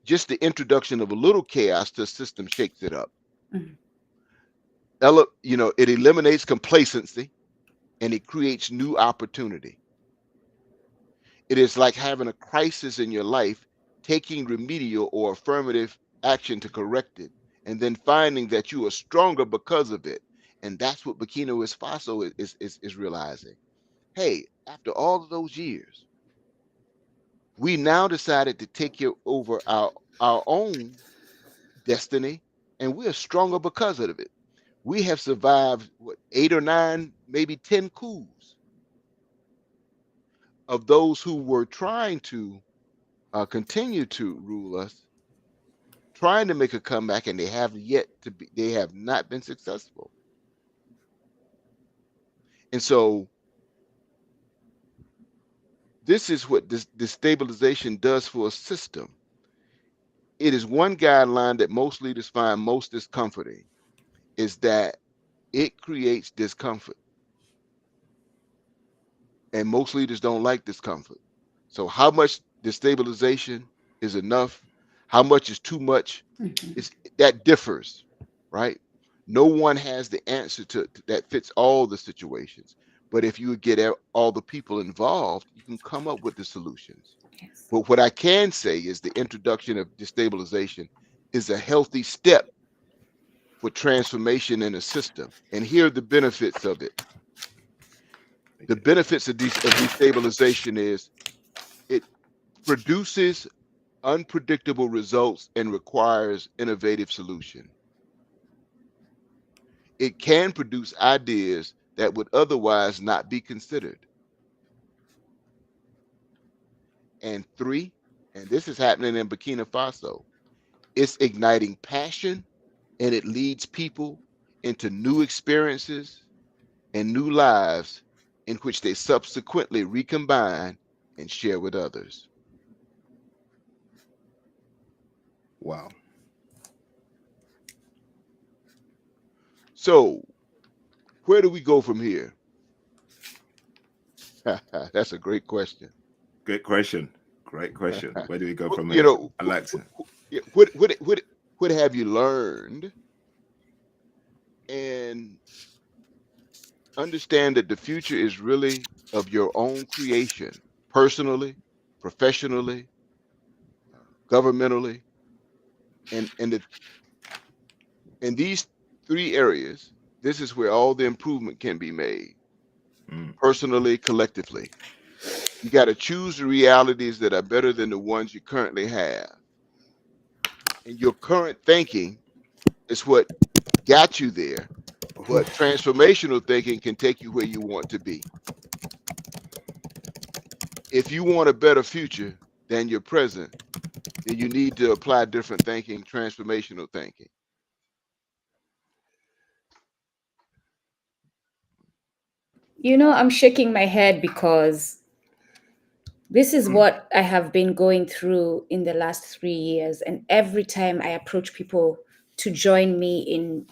just the introduction of a little chaos to a system shakes it up. Mhm. It eliminates complacency and it creates new opportunity. It is like having a crisis in your life, taking remedial or affirmative action to correct it, and then finding that you are stronger because of it. And that's what Burkina Faso is realizing. Hey, after all of those years, we now decided to take care over our own destiny, and we are stronger because of it. We have survived what 8 or 9, maybe 10 coups of those who were trying to continue to rule us, trying to make a comeback, and they have not been successful. And so this is what this destabilization does for a system. It is one guideline that most leaders find most discomforting, is that it creates discomfort. And most leaders don't like discomfort. So how much destabilization is enough? How much is too much? Mhm. Is that differs, right? No one has the answer that fits all the situations. But if you get all the people involved, you can come up with the solutions. Yes. But what I can say is the introduction of destabilization is a healthy step for transformation in a system. And here are the benefits of it. The benefits of destabilization is it produces unpredictable results and requires innovative solution. It can produce ideas that would otherwise not be considered. And three, and this is happening in Burkina Faso, it's igniting passion and it leads people into new experiences and new lives in which they subsequently recombine and share with others. Wow. So, where do we go from here? That's a great question. Great question. Great question. Where do we go from you here? know, I like to. yeah, what have you learned? And understand that the future is really of your own creation, personally, professionally, governmentally, and in these three areas, this is where all the improvement can be made, Mm. personally, collectively. You got to choose the realities that are better than the ones you currently have. And your current thinking is what got you there, but transformational thinking can take you where you want to be. If you want a better future than your present, then you need to apply different thinking, transformational thinking. I'm shaking my head because this is Mm. what I have been going through in the last 3 years. And every time I approach people to join me in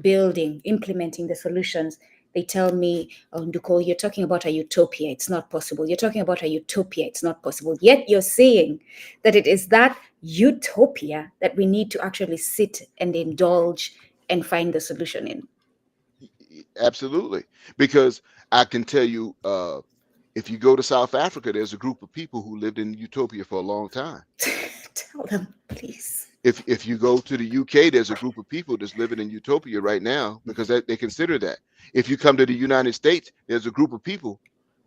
building, implementing the solutions, they tell me, "Oh, Nduko, you're talking about a utopia. It's not possible. You're talking about a utopia. It's not possible." Yet you're saying that it is that utopia that we need to actually sit and indulge and find the solution in. Absolutely. Because I can tell you, if you go to South Africa, there's a group of people who lived in utopia for a long time. Tell them, please. If you go to the UK, there's a group of people that's living in utopia right now because they consider that. If you come to the United States, there's a group of people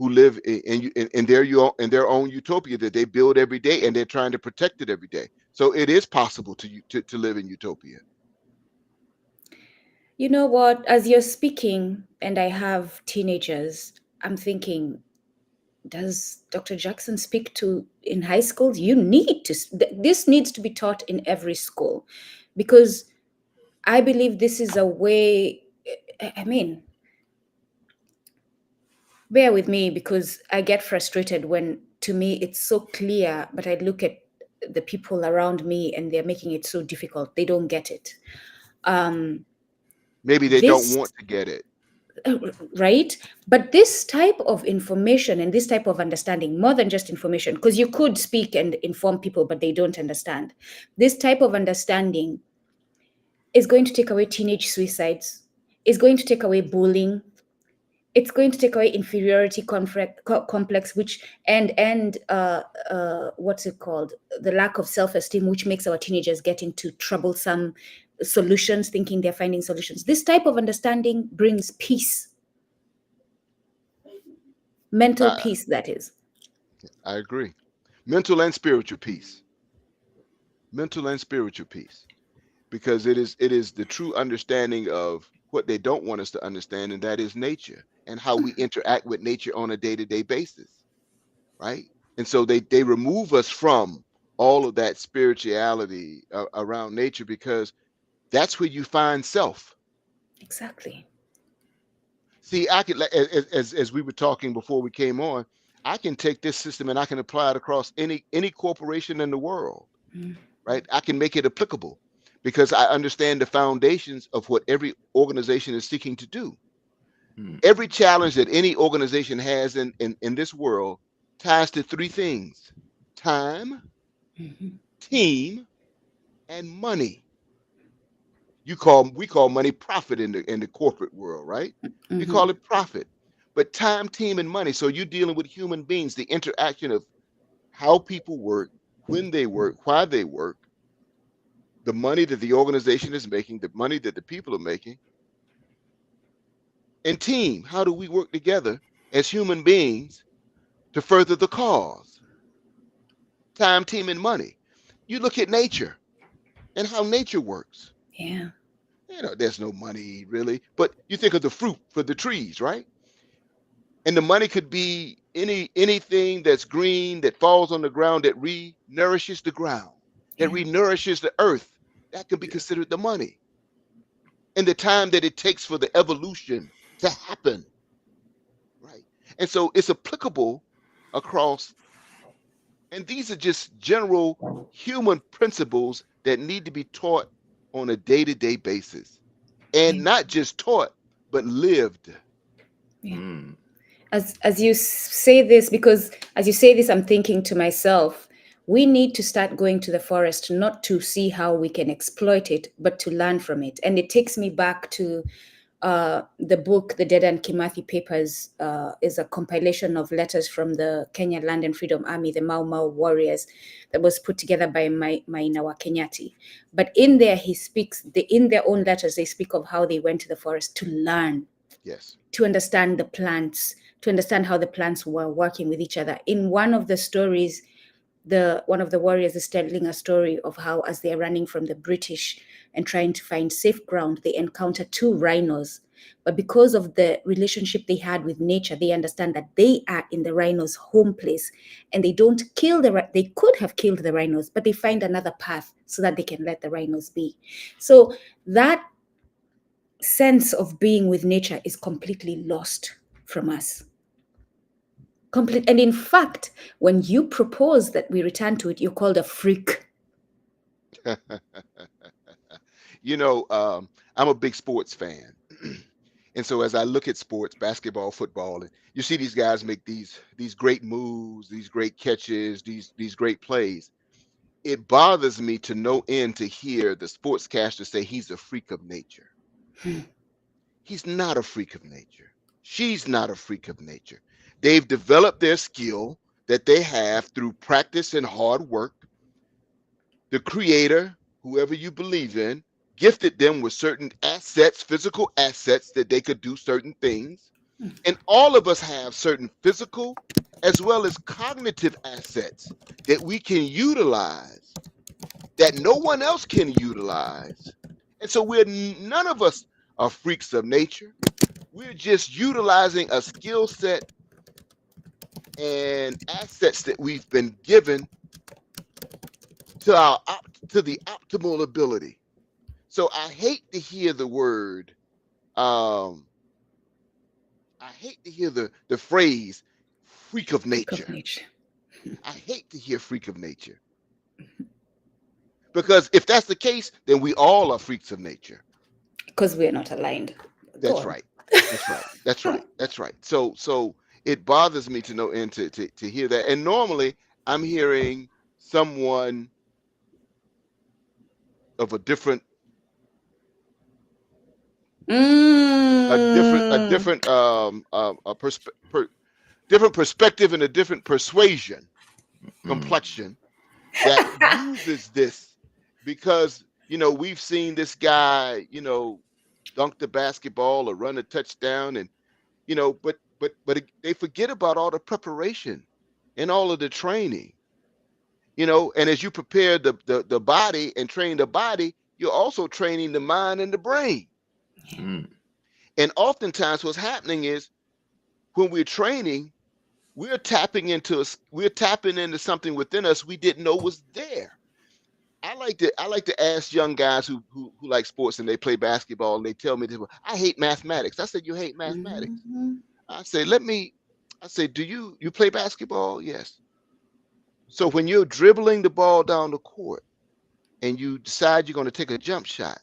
who live in their own utopia that they build every day, and they're trying to protect it every day. So it is possible to live in utopia. You know what? As you're speaking, and I have teenagers, I'm thinking, does Dr. Jackson speak to in high schools? You need to, this needs to be taught in every school, because I believe this is a way, I mean, bear with me because I get frustrated when to me it's so clear, but I look at the people around me and they're making it so difficult. They don't get it. Um, Maybe they don't this want to get it. right, but this type of information and this type of understanding, more than just information, because you could speak and inform people but they don't understand, this type of understanding is going to take away teenage suicides, is going to take away bullying, it's going to take away inferiority complex, which and what's it called, the lack of self-esteem, which makes our teenagers get into troublesome solutions, thinking they're finding solutions. This type of understanding brings peace, mental I, peace, that is. I agree. Mental and spiritual peace. Mental and spiritual peace. Because it is the true understanding of what they don't want us to understand, and that is nature and how we interact with nature on a day-to-day basis, right? And so they remove us from all of that spirituality around nature, because that's where you find self. Exactly. See, I could, as we were talking before we came on, I can take this system and I can apply it across any corporation in the world, Mm. right? I can make it applicable because I understand the foundations of what every organization is seeking to do. Mm. Every challenge that any organization has in this world ties to three things: time, Mhm. team, and money. We call money profit in the corporate world, right? We call Mhm. it profit. But time, team, and money. So you're dealing with human beings, the interaction of how people work, when they work, why they work, the money that the organization is making, the money that the people are making, and team. How do we work together as human beings to further the cause? Time, team, and money. You look at nature and how nature works. Yeah. There's no money really, but you think of the fruit for the trees, right? And the money could be anything that's green that falls on the ground that re-nourishes the ground, that Yeah. re-nourishes the earth. That can be Yeah. considered the money. And the time that it takes for the evolution to happen, right? And so it's applicable across, and these are just general human principles that need to be taught on a day-to-day basis. Yeah. And not just taught, but lived. Yeah. Mm. As you say this, because as you say this, I'm thinking to myself, we need to start going to the forest not to see how we can exploit it, but to learn from it. And it takes me back to the book, The Dedan Kimathi Papers, is a compilation of letters from the Kenya Land and Freedom Army, the Mau Mau warriors, that was put together by Mainawa Kenyati. But in there, he speaks, in their own letters, they speak of how they went to the forest to learn, Yes. to understand the plants, to understand how the plants were working with each other. In one of the stories, one of the warriors is telling a story of how, as they're running from the British and trying to find safe ground, they encounter two rhinos. But because of the relationship they had with nature, they understand that they are in the rhino's home place, and they don't kill they could have killed the rhinos, but they find another path so that they can let the rhinos be. So that sense of being with nature is completely lost from us. Complete. And in fact, when you propose that we return to it, you're called a freak. I'm a big sports fan. And so as I look at sports, basketball, football, and you see these guys make these great moves, these great catches, these great plays. It bothers me to no end to hear the sportscaster say he's a freak of nature. He's not a freak of nature. She's not a freak of nature. They've developed their skill that they have through practice and hard work. The creator, whoever you believe in, gifted them with certain assets, physical assets that they could do certain things. And all of us have certain physical as well as cognitive assets that we can utilize that no one else can utilize. And so none of us are freaks of nature. We're just utilizing a skill set and assets that we've been given to to the optimal ability. So I hate to hear the word I hate to hear the phrase freak of nature. I hate to hear freak of nature. Because if that's the case, then we all are freaks of nature. Because we're not aligned. That's right. That's right. That's right. That's right. So it bothers me to know and to hear that. And normally I'm hearing someone of a different different different perspective and a different persuasion complexion that uses this because we've seen this guy dunk the basketball or run a touchdown and but they forget about all the preparation and all of the training and as you prepare the body and train the body, you're also training the mind and the brain. And oftentimes what's happening is when we're training, we're tapping into something within us we didn't know was there. I like to ask young guys who like sports and they play basketball and they tell me, I hate mathematics. I said, you hate mathematics? I say, do you play basketball? Yes. So when you're dribbling the ball down the court and you decide you're going to take a jump shot,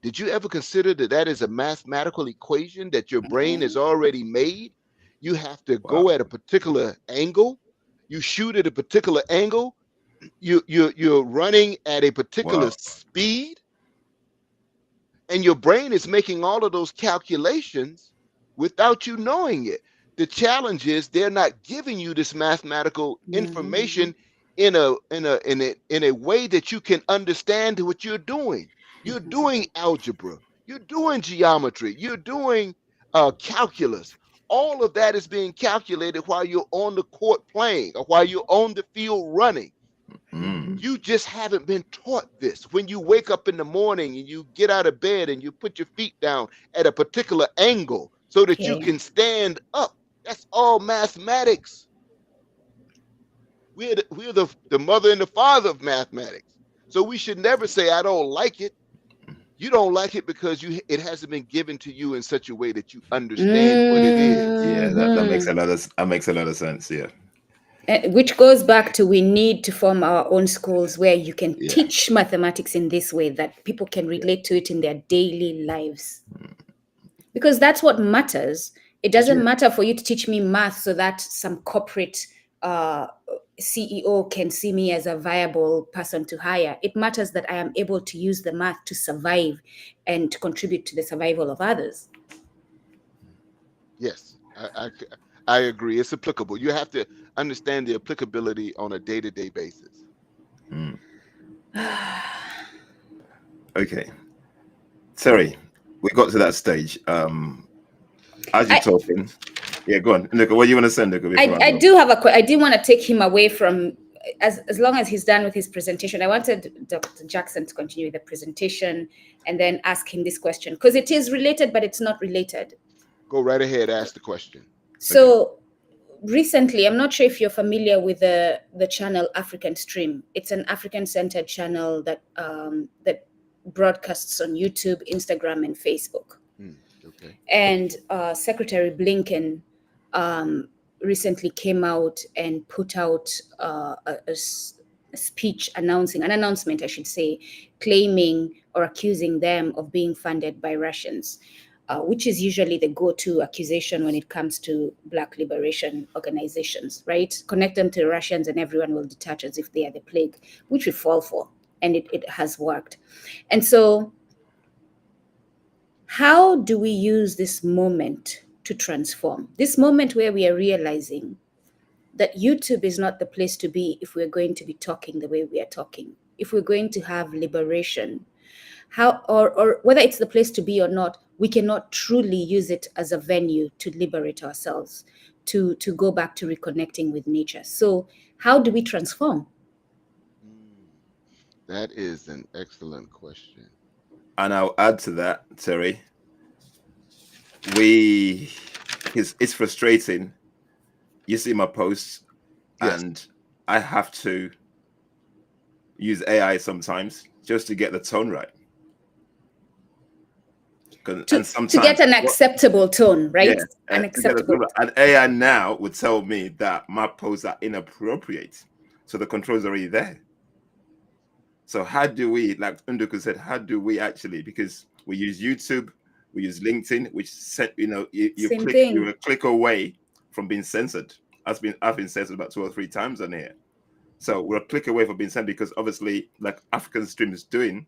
did you ever consider that is a mathematical equation that your brain has already made? You have to go at a particular angle. You shoot at a particular angle. You're running at a particular speed. And your brain is making all of those calculations without you knowing it. The challenge is they're not giving you this mathematical information in a way that you can understand what you're doing. You're doing algebra, you're doing geometry, you're doing calculus. All of that is being calculated while you're on the court playing or while you're on the field running. You just haven't been taught this. When you wake up in the morning and you get out of bed and you put your feet down at a particular angle so that you can stand up, that's all mathematics. We're the mother and the father of mathematics. So we should never say, I don't like it. You don't like it because it hasn't been given to you in such a way that you understand what it is. Yeah, that makes a lot of sense. Yeah. Which goes back to we need to form our own schools where you can teach mathematics in this way that people can relate to it in their daily lives. Because that's what matters. It doesn't matter for you to teach me math so that some corporate CEO can see me as a viable person to hire. It matters that I am able to use the math to survive and to contribute to the survival of others. Yes, I agree. It's applicable. You have to understand the applicability on a day-to-day basis. Okay. Sorry, we got to that stage. As you're talking, go on. Look, what do you want to say, Luca? I do have I do want to take him away from, as long as he's done with his presentation. I wanted Dr. Jackson to continue with the presentation and then ask him this question because it is related, but it's not related. Go right ahead, ask the question. So recently, I'm not sure if you're familiar with the channel African Stream. It's an African-centered channel that that broadcasts on YouTube, Instagram, and Facebook. Okay. And Secretary Blinken recently came out and put out a speech announcement, I should say, claiming or accusing them of being funded by Russians. Which is usually the go-to accusation when it comes to Black liberation organizations, right? Connect them to the Russians and everyone will detach as if they are the plague, which we fall for, and it has worked. And so how do we use this moment to transform? This moment where we are realizing that YouTube is not the place to be if we're going to be talking the way we are talking. If we're going to have liberation, How, or whether it's the place to be or not, we cannot truly use it as a venue to liberate ourselves, to go back to reconnecting with nature. So how do we transform? That is an excellent question. And I'll add to that, Terry. It's frustrating. You see my posts, Yes. and I have to use AI sometimes just to get the tone right. And To get sometimes, an acceptable tone, right? yeah, An to get a acceptable tone right. And AI now would tell me that my posts are inappropriate. So the control's already there. So how do we, like Unduku said, how do we actually, because we use YouTube, we use LinkedIn, which set, Same thing. you're a click away from being censored. I've been censored about 2 or 3 times on here. So we're a click away from being censored because obviously, like African Stream is doing,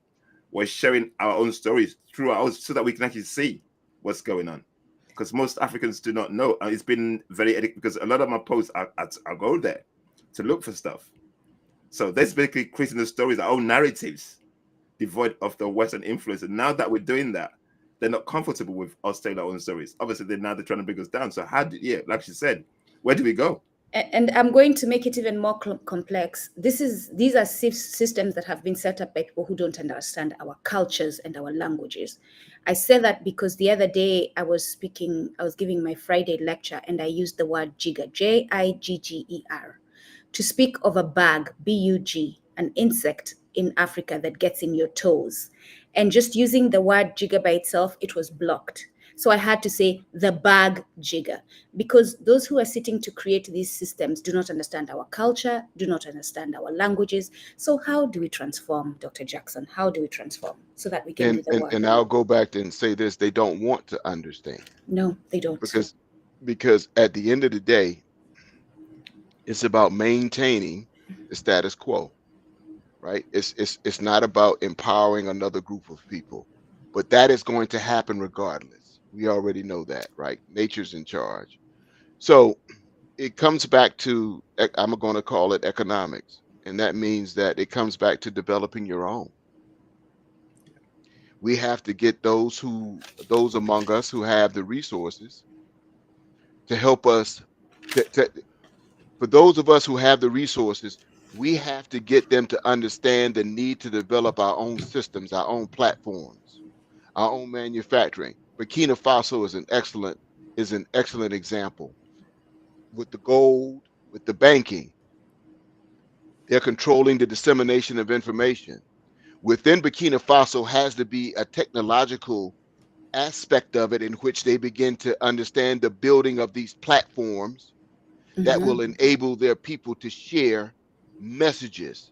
we're sharing our own stories through so that we can actually see what's going on. Because most Africans do not know. And it's been very because a lot of my posts I go there to look for stuff. So that's basically creating the stories, our own narratives, devoid of the Western influence. And now that we're doing that, they're not comfortable with us telling our own stories. Obviously, they're trying to bring us down. So like she said, where do we go? And I'm going to make it even more complex. These are systems that have been set up by people who don't understand our cultures and our languages. I say that because the other day I was giving my Friday lecture, and I used the word jigger, Jigger, to speak of a bug, bug, an insect in Africa that gets in your toes. And just using the word jigger by itself, it was blocked. So I had to say the bag jigger, because those who are sitting to create these systems do not understand our culture, do not understand our languages. So how do we transform, Dr. Jackson? How do we transform so that we can do the work? And I'll go back and say this: they don't want to understand. No, they don't. Because at the end of the day, it's about maintaining the status quo, right? It's not about empowering another group of people, but that is going to happen regardless. We already know that, right? Nature's in charge. So it comes back to, I'm going to call it economics, and that means that it comes back to developing your own. We have to get those among us who have the resources to help us for those of us who have the resources, we have to get them to understand the need to develop our own systems, our own platforms, our own manufacturing. Burkina Faso is an excellent example. With the gold, with the banking, they're controlling the dissemination of information. Within Burkina Faso has to be a technological aspect of it in which they begin to understand the building of these platforms that will enable their people to share messages,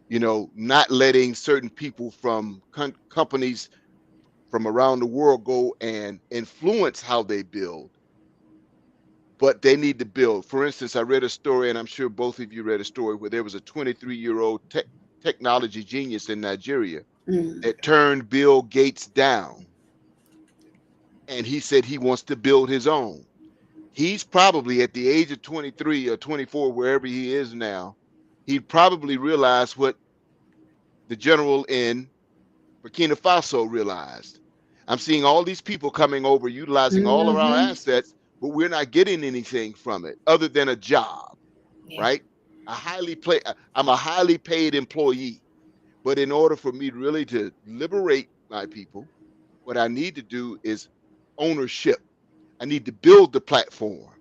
not letting certain people from companies from around the world go and influence how they build, but they need to build. For instance, I read a story, and I'm sure both of you read a story, where there was a 23-year-old technology genius in Nigeria that turned Bill Gates down, and he said he wants to build his own. He's probably at the age of 23 or 24, wherever he is now, he'd probably realized what the general in Burkina Faso realized. I'm seeing all these people coming over, utilizing all of our assets, but we're not getting anything from it other than a job, right? I'm a highly paid employee. But in order for me really to liberate my people, what I need to do is ownership. I need to build the platform.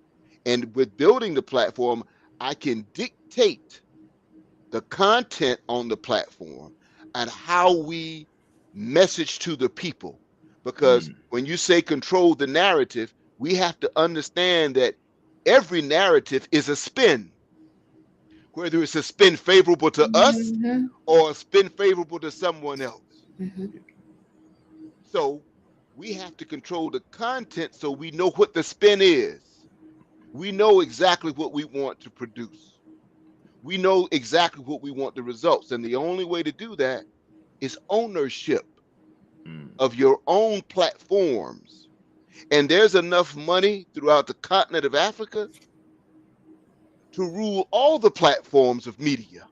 And with building the platform, I can dictate the content on the platform and how we message to the people. Because when you say control the narrative, we have to understand that every narrative is a spin, whether it's a spin favorable to us or a spin favorable to someone else. So we have to control the content so we know what the spin is. We know exactly what we want to produce. We know exactly what we want the results. And the only way to do that is ownership of your own platforms. And there's enough money throughout the continent of Africa to rule all the platforms of media.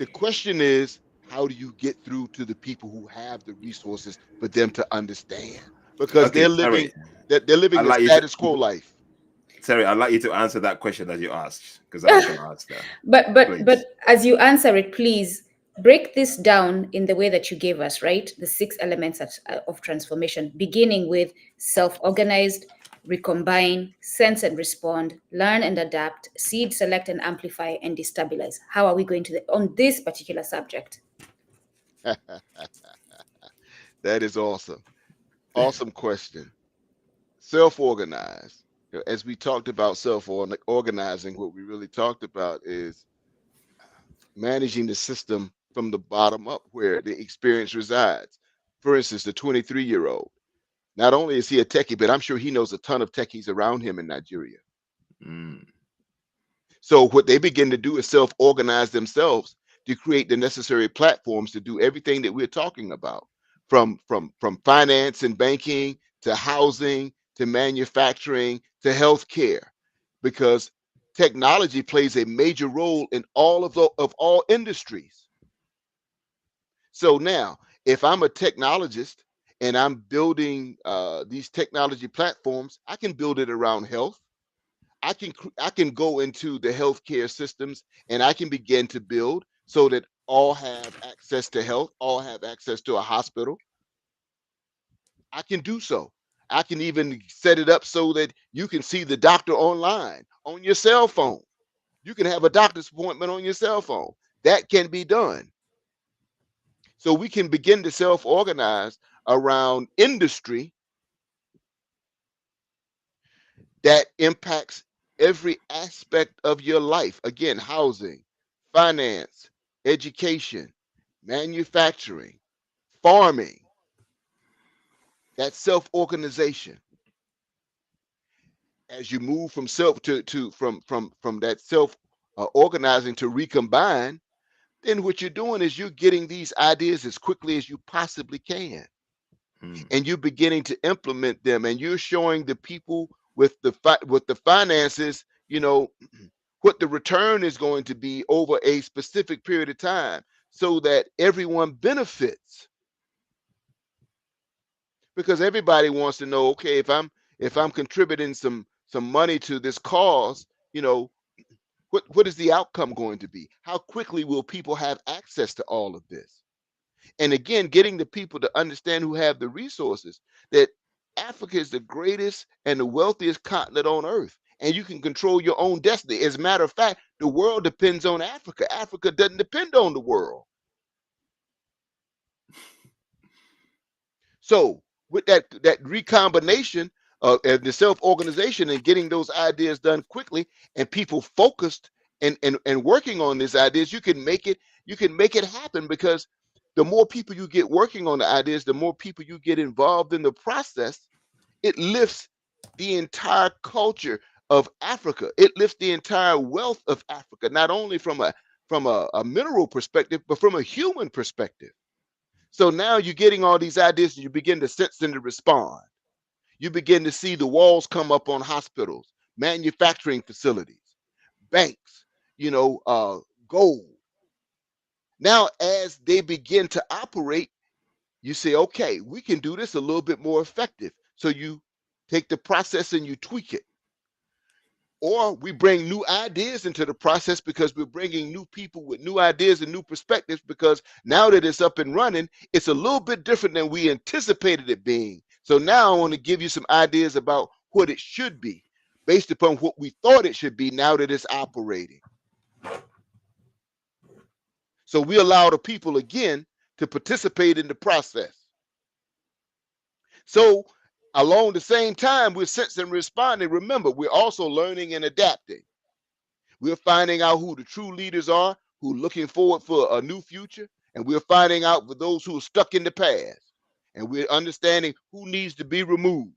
The question is, how do you get through to the people who have the resources for them to understand? Because Okay, Terry, they're living I'd the like you to status quo life. Terry, I'd like you to answer that question that you asked because I was going to ask that. But Please. as you answer it, please break this down in the way that you gave us, right? The six elements of transformation, beginning with self-organized, recombine, sense and respond, learn and adapt, seed, select and amplify, and destabilize. How are we going to on this particular subject? That is awesome. Awesome question. Self-organize. As we talked about self-organizing, what we really talked about is managing the system from the bottom up where the experience resides. For instance, the 23-year-old. Not only is he a techie, but I'm sure he knows a ton of techies around him in Nigeria. Mm, So what they begin to do is self-organize themselves to create the necessary platforms to do everything that we're talking about, from finance and banking to housing to manufacturing to healthcare, because technology plays a major role in of all industries. So now, if I'm a technologist and I'm building these technology platforms, I can build it around health. I can go into the healthcare systems and I can begin to build so that all have access to health, all have access to a hospital. I can do so. I can even set it up so that you can see the doctor online on your cell phone. You can have a doctor's appointment on your cell phone. That can be done. So we can begin to self-organize around industry that impacts every aspect of your life. Again, housing, finance, education, manufacturing, farming. That's self-organization. As you move from self to from that self organizing to recombine, then what you're doing is you're getting these ideas as quickly as you possibly can, mm, and you're beginning to implement them, and you're showing the people with the finances, what the return is going to be over a specific period of time, so that everyone benefits. Because everybody wants to know, okay, if I'm contributing some money to this cause, you know what is the outcome going to be? How quickly will people have access to all of this? And again, getting the people to understand, who have the resources, that Africa is the greatest and the wealthiest continent on earth, and you can control your own destiny. As a matter of fact, the world depends on Africa. Africa doesn't depend on the world. So with that recombination of the self-organization and getting those ideas done quickly, and people focused and working on these ideas, you can make it happen. Because the more people you get working on the ideas, the more people you get involved in the process, it lifts the entire culture of Africa. It lifts the entire wealth of Africa, not only from a mineral perspective, but from a human perspective. So now you're getting all these ideas and you begin to sense and to respond. You begin to see the walls come up on hospitals, manufacturing facilities, banks, gold. Now, as they begin to operate, you say, okay, we can do this a little bit more effective. So you take the process and you tweak it. Or we bring new ideas into the process, because we're bringing new people with new ideas and new perspectives, because now that it's up and running, it's a little bit different than we anticipated it being. So now I want to give you some ideas about what it should be, based upon what we thought it should be now that it's operating. So we allow the people again to participate in the process. So along the same time, we're sensing and responding. Remember, we're also learning and adapting. We're finding out who the true leaders are, who are looking forward for a new future, and we're finding out for those who are stuck in the past. And we're understanding who needs to be removed.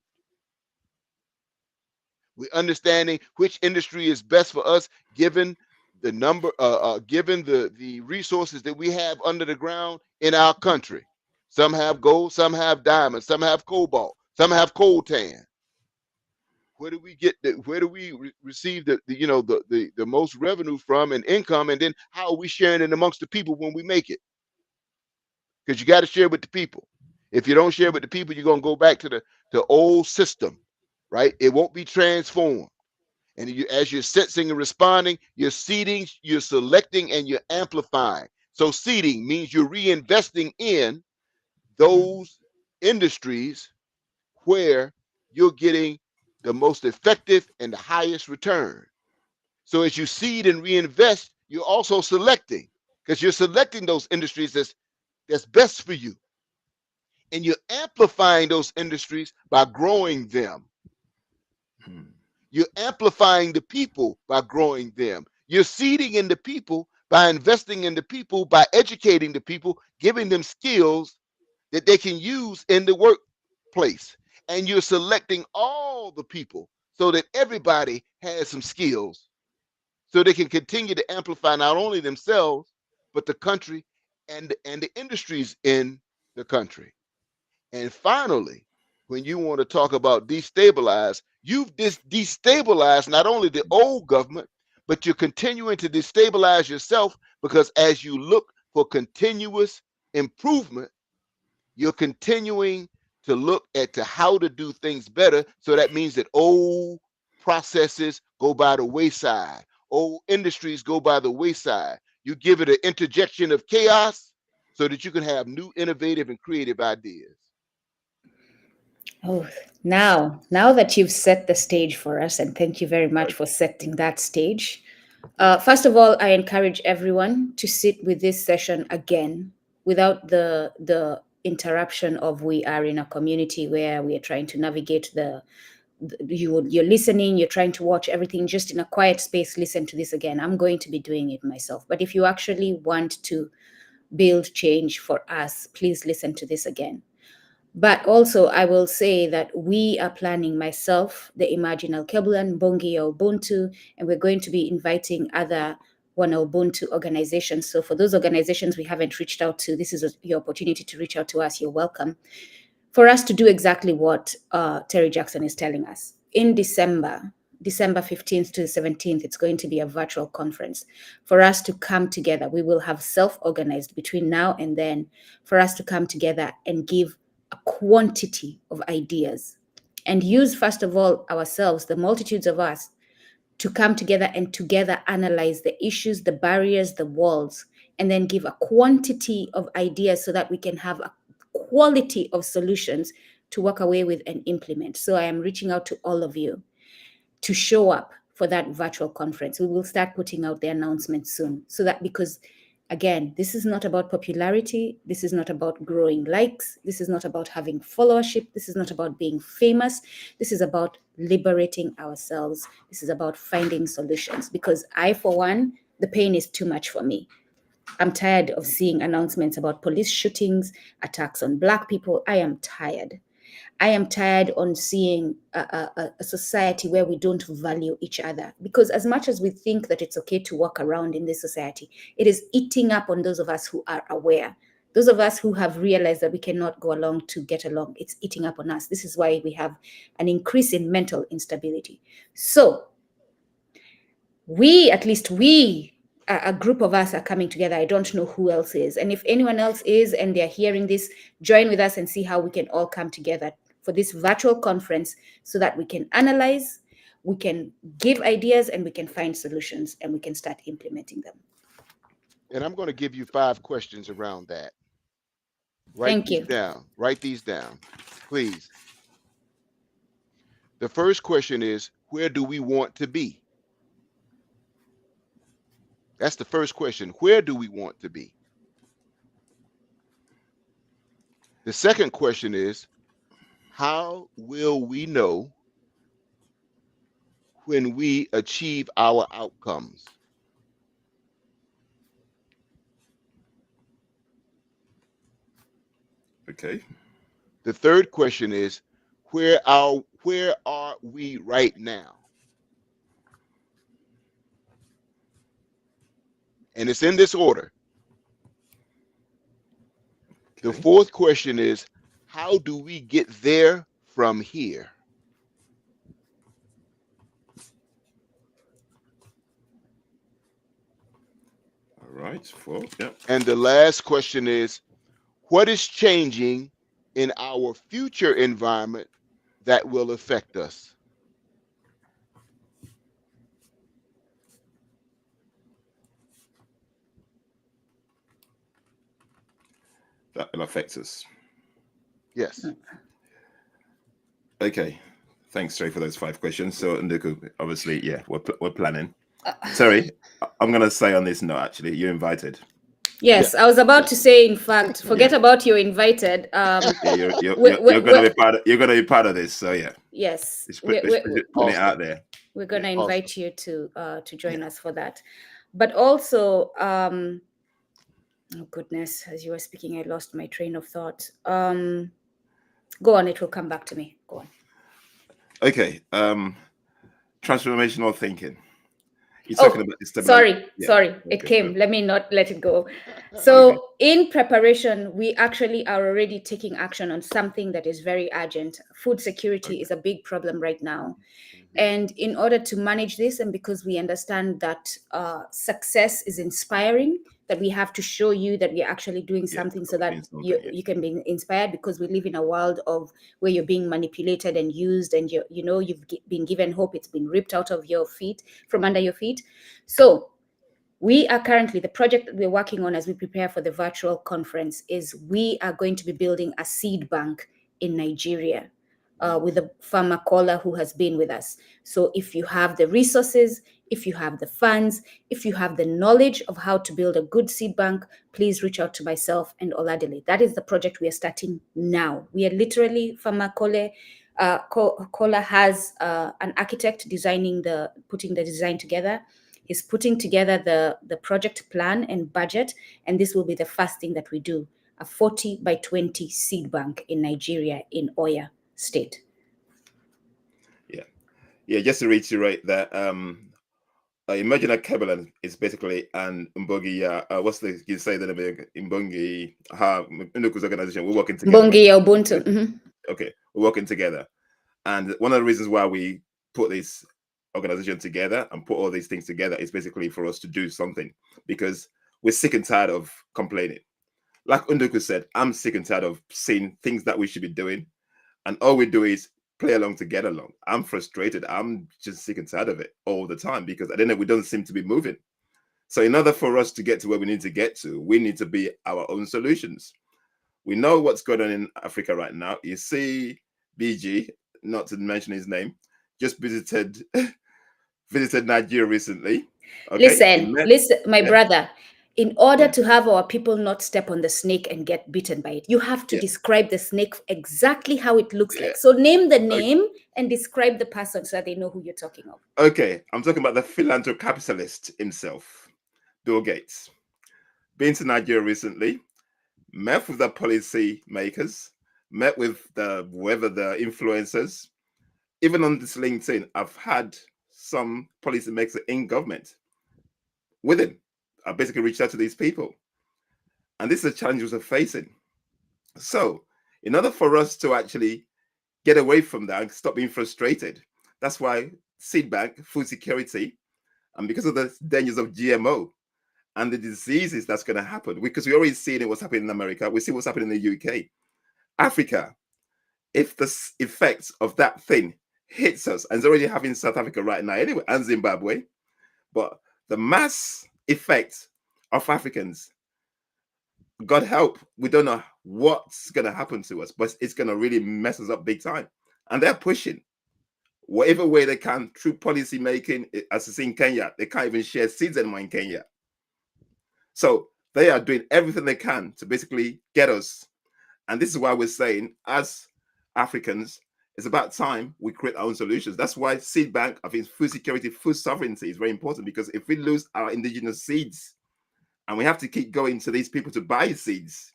We're understanding which industry is best for us, given given the resources that we have under the ground in our country. Some have gold, some have diamonds, some have cobalt, some have coltan. Where do we get where do we receive the most revenue from and income, and then how are we sharing it amongst the people when we make it? Because you got to share with the people. If you don't share with the people, you're going to go back to the old system, right? It won't be transformed. And as you're sensing and responding, you're seeding, you're selecting, and you're amplifying. So seeding means you're reinvesting in those industries where you're getting the most effective and the highest return. So as you seed and reinvest, you're also selecting, because you're selecting those industries that's best for you. And you're amplifying those industries by growing them. You're amplifying the people by growing them. You're seeding in the people by investing in the people, by educating the people, giving them skills that they can use in the workplace. And you're selecting all the people so that everybody has some skills so they can continue to amplify not only themselves, but the country and the industries in the country. And finally, when you want to talk about destabilize, you've destabilized not only the old government, but you're continuing to destabilize yourself, because as you look for continuous improvement, you're continuing to look at to how to do things better. So that means that old processes go by the wayside, old industries go by the wayside. You give it an interjection of chaos so that you can have new, innovative, and creative ideas. Oh, now that you've set the stage for us, and thank you very much Right. for setting that stage. First of all, I encourage everyone to sit with this session again without the interruption of we are in a community where we are trying to navigate you're listening, you're trying to watch everything just in a quiet space. Listen to this again. I'm going to be doing it myself. But if you actually want to build change for us, please listen to this again. But also, I will say that we are planning, myself, the Imagine Alkebulan, Bongi Ubuntu, and we're going to be inviting other One Ubuntu organizations. So for those organizations we haven't reached out to, this is your opportunity to reach out to us. You're welcome. For us to do exactly what Terry Jackson is telling us. In December 15th to the 17th, it's going to be a virtual conference. For us to come together, we will have self-organized between now and then, for us to come together and give a quantity of ideas and use, first of all, ourselves, the multitudes of us, to come together and together analyze the issues, the barriers, the walls, and then give a quantity of ideas so that we can have a quality of solutions to walk away with and implement. So I am reaching out to all of you to show up for that virtual conference. We will start putting out the announcements soon, so that, because again, this is not about popularity. This is not about growing likes. This is not about having followership. This is not about being famous. This is about liberating ourselves. This is about finding solutions, because I, for one, the pain is too much for me. I'm tired of seeing announcements about police shootings, attacks on Black people. I am tired. I am tired on seeing a society where we don't value each other. Because as much as we think that it's okay to walk around in this society, it is eating up on those of us who are aware. Those of us who have realized that we cannot go along to get along, it's eating up on us. This is why we have an increase in mental instability. So at least we, a group of us are coming together. I don't know who else is. And if anyone else is and they're hearing this, join with us and see how we can all come together for this virtual conference so that we can analyze, we can give ideas, and we can find solutions, and we can start implementing them. And I'm going to give you 5 questions around that. Write Thank these you. down. Write these down, please. The first question is, where do we want to be? That's the first question. Where do we want to be? The second question is, how will we know when we achieve our outcomes? Okay. The third question is, where are we right now? And it's in this order. The Okay. fourth question is, how do we get there from here? right. 4. Yeah. And the last question is, what is changing in our future environment that will affect us? That will affect us. Yes. Okay. Thanks, Trey, for those 5 questions. So, Nduku, obviously, yeah, we're planning. Sorry, I'm going to say on this note, actually, you're invited. Yes, Yeah. I was about to say, in fact, forget about you're invited. Yeah, you're we're, going to we're, be part of, you're going to be part of this. So, yeah, yes, let's we're, put we're, it out there. we're going to Awesome. invite you to join us for that. But also, oh goodness, as you were speaking, I lost my train of thought. Go on, it will come back to me. Go on. Okay. Transformational thinking. You're talking about sorry, Yeah. it Okay, came. good. Let me not let it go. Okay. So in preparation, we actually are already taking action on something that is very urgent. Food security is a big problem right now. And in order to manage this, and because we understand that success is inspiring, that we have to show you that we're actually doing something so that you can be inspired, because we live in a world of where you're being manipulated and used, and you've been given hope, it's been ripped out of your feet, from under your feet. So we are currently, the project that we're working on as we prepare for the virtual conference is we are going to be building a seed bank in Nigeria with a farmer caller who has been with us. So if you have the resources, if you have the funds, if you have the knowledge of how to build a good seed bank, please reach out to myself and Oladele. That is the project we are starting now. We are literally, Farmer Kola has an architect putting the design together. He's putting together the project plan and budget, and this will be the first thing that we do, a 40 by 20 seed bank in Nigeria, in Oyo State. Yeah, just to reiterate that, Emerging Alkebulan is basically an Mbongi, what's the, you say the name, Mbongi, Nduku's organization, we're working together. Mbongi Ubuntu. Mm-hmm. Okay, we're working together. And one of the reasons why we put this organization together and put all these things together is basically for us to do something, because we're sick and tired of complaining. Like Unduku said, I'm sick and tired of seeing things that we should be doing, and all we do is play along to get along. I'm frustrated. I'm just sick and tired of it all the time, because at the end we don't seem to be moving. So in order for us to get to where we need to get to, we need to be our own solutions. We know what's going on in Africa right now. You see, BG, not to mention his name, just visited Nigeria recently. Okay? Listen, my brother. In order to have our people not step on the snake and get bitten by it, you have to describe the snake exactly how it looks like. So name the name and describe the person so that they know who you're talking of. Okay, I'm talking about the philanthrocapitalist himself, Bill Gates. Been to Nigeria recently, met with the policy makers, met with the influencers. Even on this LinkedIn, I've had some policy makers in government with him. I basically reached out to these people. And this is a challenge we're facing. So, in order for us to actually get away from that and stop being frustrated, that's why seed bank, food security, and because of the dangers of GMO and the diseases that's going to happen, because we already see what's happening in America, we see what's happening in the UK, Africa. If the effects of that thing hits us, and it's already happening in South Africa right now anyway, and Zimbabwe, but the mass effect of Africans, God help, we don't know what's going to happen to us, but it's going to really mess us up big time. And they're pushing whatever way they can through policy making. As you see in Kenya, they can't even share seeds anymore in Kenya. So they are doing everything they can to basically get us. And this is why we're saying, as Africans, it's about time we create our own solutions. That's why seed bank, I think food security, food sovereignty is very important, because if we lose our indigenous seeds and we have to keep going to these people to buy seeds,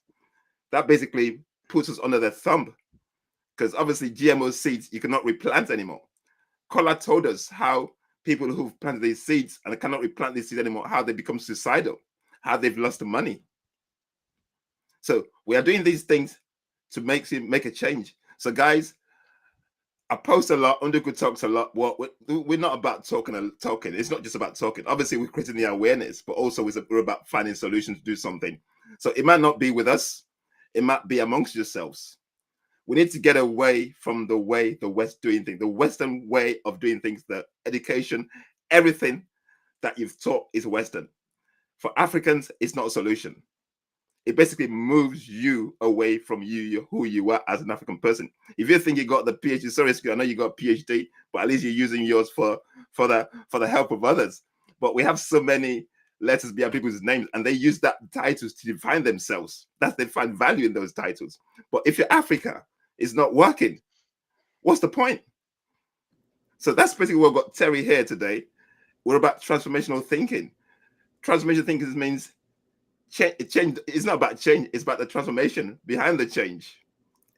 that basically puts us under their thumb, because obviously GMO seeds you cannot replant anymore. Kola told us how people who've planted these seeds and cannot replant these seeds anymore, how they become suicidal, how they've lost the money. So we are doing these things to make a change. So guys, I post a lot. Unduku talks a lot. Well, we're not about talking. It's not just about talking. Obviously, we're creating the awareness, but also we're about finding solutions to do something. So it might not be with us. It might be amongst yourselves. We need to get away from the way the West doing things, the Western way of doing things, the education, everything that you've taught is Western. For Africans, it's not a solution. It basically moves you away from who you are as an African person. If you think you got the PhD, sorry, I know you got a PhD, but at least you're using yours for the help of others. But we have so many letters behind people's names, and they use that titles to define themselves. They find value in those titles. But if your Africa is not working, what's the point? So that's basically what we've got Terry here today. We're about transformational thinking. Transformational thinking means change. It's not about change, it's about the transformation behind the change.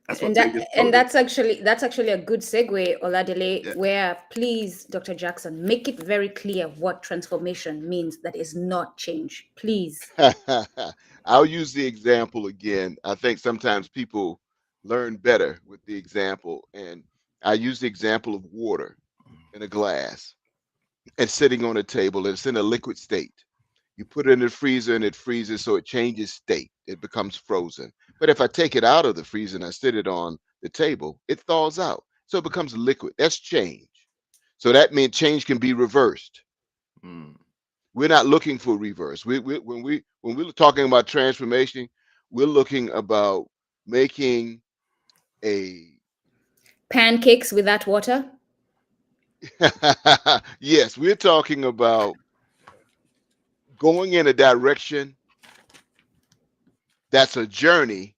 That's what that's actually a good segue, Oladele, yeah. Where please, Dr. Jackson, make it very clear what transformation means that is not change, please. I'll use the example again. I think sometimes people learn better with the example, and I use the example of water in a glass and sitting on a table, and it's in a liquid state. You put it in the freezer and it freezes, so it changes state. It becomes frozen. But if I take it out of the freezer and I sit it on the table, it thaws out. So it becomes liquid. That's change. So that means change can be reversed. We're not looking for reverse. When we're talking about transformation, we're looking about making a pancakes with that water. Yes, we're talking about going in a direction that's a journey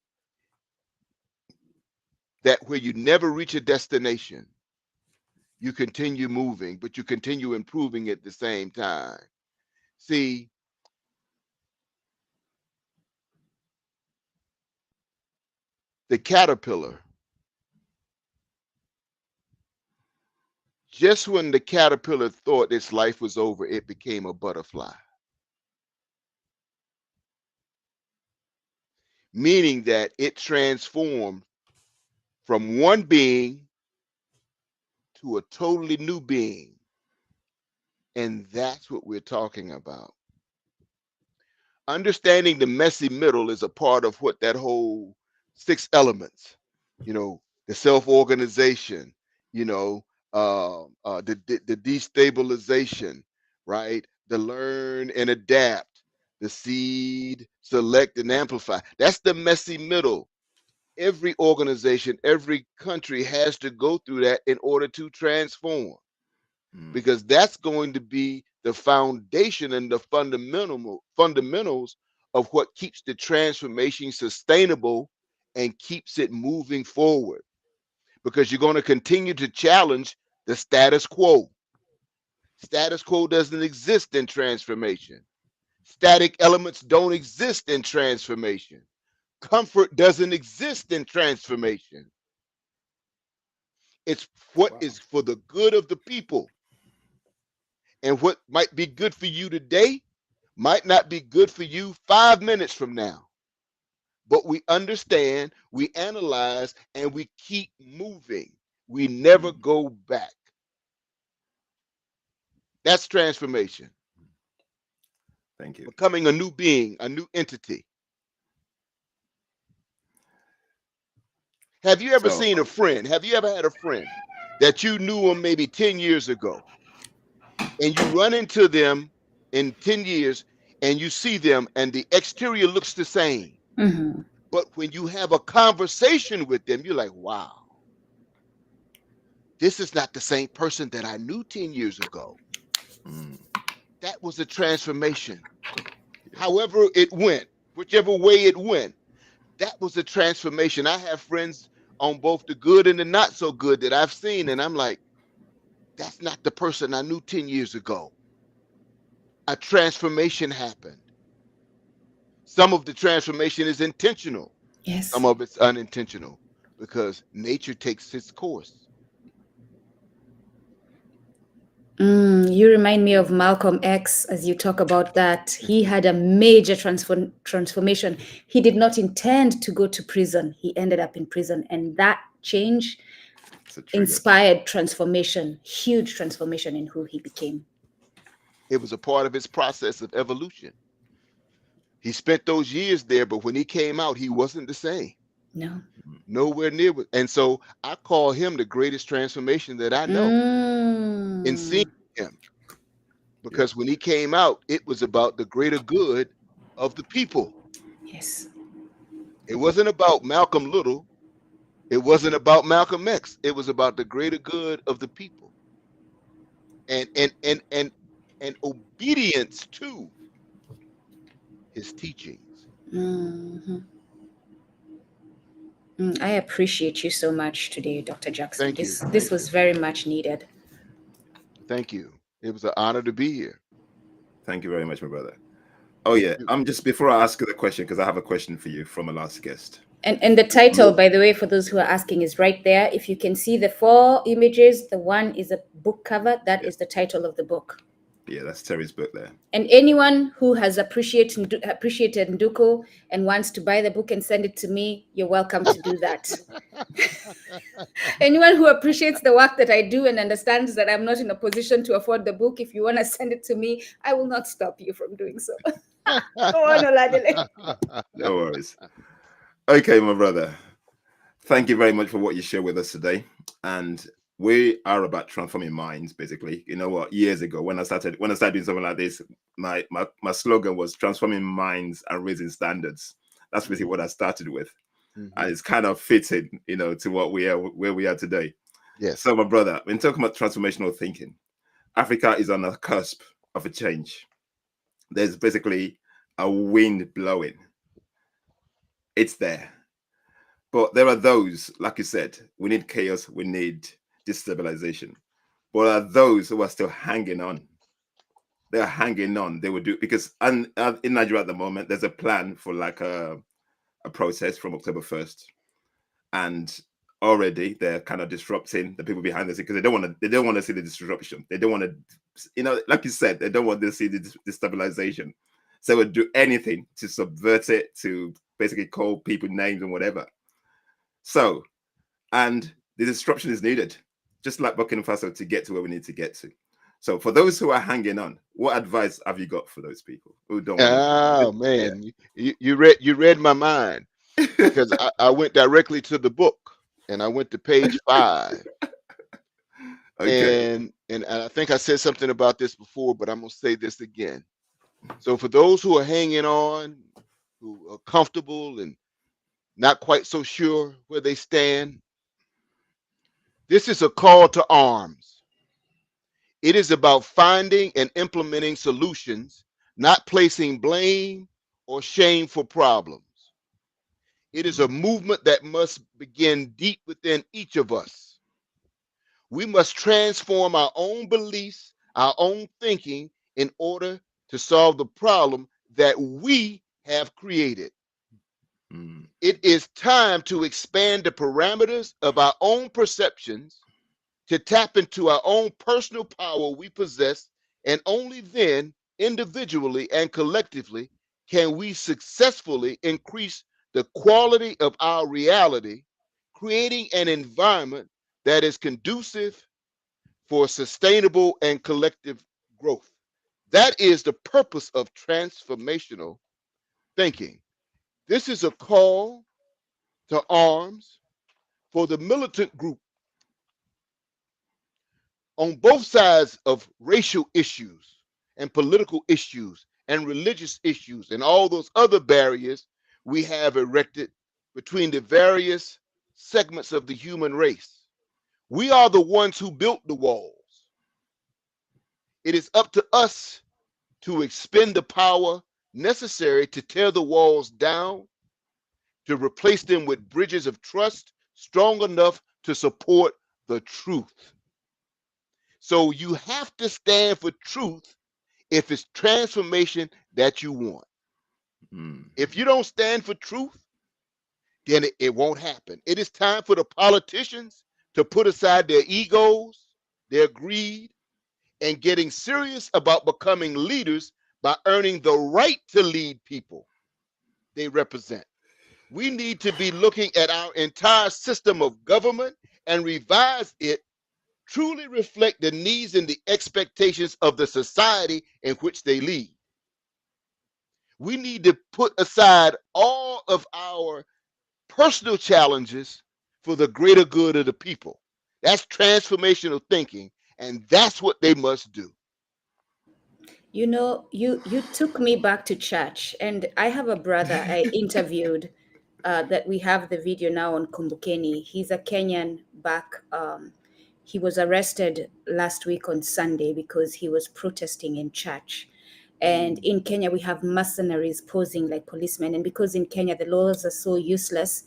that where you never reach a destination, you continue moving, but you continue improving at the same time. See, the caterpillar, just when the caterpillar thought its life was over, it became a butterfly. Meaning that it transformed from one being to a totally new being. And that's what we're talking about. Understanding the messy middle is a part of what that whole 6 elements, the self-organization, the destabilization, right? The learn and adapt, the seed, select and amplify. That's the messy middle. Every organization, every country has to go through that in order to transform, because that's going to be the foundation and the fundamentals of what keeps the transformation sustainable and keeps it moving forward, because you're going to continue to challenge the status quo. Status quo doesn't exist in transformation. Static elements don't exist in transformation. Comfort doesn't exist in transformation. It's what is for the good of the people. And what might be good for you today might not be good for you 5 minutes from now. But we understand, we analyze, and we keep moving. We never go back. That's transformation. Thank you. Becoming a new being, a new entity. Have you ever seen a friend? Have you ever had a friend that you knew him maybe 10 years ago, and you run into them in 10 years and you see them and the exterior looks the same? Mm-hmm. But when you have a conversation with them, you're like, wow, this is not the same person that I knew 10 years ago. That was a transformation. However it went, whichever way it went, that was a transformation. I have friends on both the good and the not so good that I've seen, and I'm like, that's not the person I knew 10 years ago. A transformation happened. Some of the transformation is intentional. Yes. Some of it's unintentional, because nature takes its course. You remind me of Malcolm X as you talk about that. He had a major transformation. He did not intend to go to prison. He ended up in prison. And that change That's a trigger. inspired transformation, huge transformation in who he became. It was a part of his process of evolution. He spent those years there, but when he came out, he wasn't the same. No. Nowhere near. And so I call him the greatest transformation that I know in seeing him. Because when he came out, it was about the greater good of the people. Yes. It wasn't about Malcolm Little. It wasn't about Malcolm X. It was about the greater good of the people. And obedience to his teachings. Mm-hmm. I appreciate you so much today, Dr. Jackson. Thank you. This was very much needed. Thank you. It was an honor to be here. Thank you very much, my brother. Oh yeah, just before I ask you the question, because I have a question for you from a last guest. And the title, by the way, for those who are asking, is right there. If you can see the 4 images, the one is a book cover. That is the title of the book. Yeah, that's Terry's book there. And anyone who has appreciated Nduku and wants to buy the book and send it to me, you're welcome to do that. Anyone who appreciates the work that I do and understands that I'm not in a position to afford the book, if you want to send it to me, I will not stop you from doing so. Go on, Oladile. No worries. Okay, my brother. Thank you very much for what you shared with us today. And we are about transforming minds, basically. You know what? Years ago, when I started doing something like this, my slogan was transforming minds and raising standards. That's basically what I started with. And it's kind of fitting, to what we are, where we are today. Yes. So, my brother, when talking about transformational thinking, Africa is on the cusp of a change. There's basically a wind blowing. It's there. But there are those, like you said, we need chaos, we need destabilization. But there are those who are still hanging on. They're hanging on. They will do, because in Nigeria at the moment, there's a plan for like a protest from October 1st. And already they're kind of disrupting the people behind the scene because they don't want to see the disruption. They don't want to, like you said, they don't want to see the destabilization. So they'll do anything to subvert it, to basically call people names and whatever. So, and the disruption is needed, just like Burkina Faso, to get to where we need to get to. So, for those who are hanging on, what advice have you got for those people who don't want to? Oh man, you read my mind, because I went directly to the book and I went to page 5. Okay. And I think I said something about this before, but I'm gonna say this again. So for those who are hanging on, who are comfortable and not quite so sure where they stand, this is a call to arms. It is about finding and implementing solutions, not placing blame or shame for problems. It is a movement that must begin deep within each of us. We must transform our own beliefs, our own thinking, in order to solve the problem that we have created. It is time to expand the parameters of our own perceptions, to tap into our own personal power we possess, and only then, individually and collectively, can we successfully increase the quality of our reality, creating an environment that is conducive for sustainable and collective growth. That is the purpose of transformational thinking. This is a call to arms for the militant group on both sides of racial issues and political issues and religious issues and all those other barriers we have erected between the various segments of the human race. We are the ones who built the walls. It is up to us to expend the power necessary to tear the walls down, to replace them with bridges of trust strong enough to support the truth. So you have to stand for truth if it's transformation that you want. If you don't stand for truth, then it won't happen. It is time for the politicians to put aside their egos, their greed, and getting serious about becoming leaders by earning the right to lead people they represent. We need to be looking at our entire system of government and revise it truly reflect the needs and the expectations of the society in which they lead. We need to put aside all of our personal challenges for the greater good of the people. That's transformational thinking, and that's what they must do. You know, you took me back to church, and I have a brother I interviewed that we have the video now on Kumbukeni. He's a Kenyan back. He was arrested last week on Sunday because he was protesting in church. And in Kenya, we have mercenaries posing like policemen. And because in Kenya, the laws are so useless,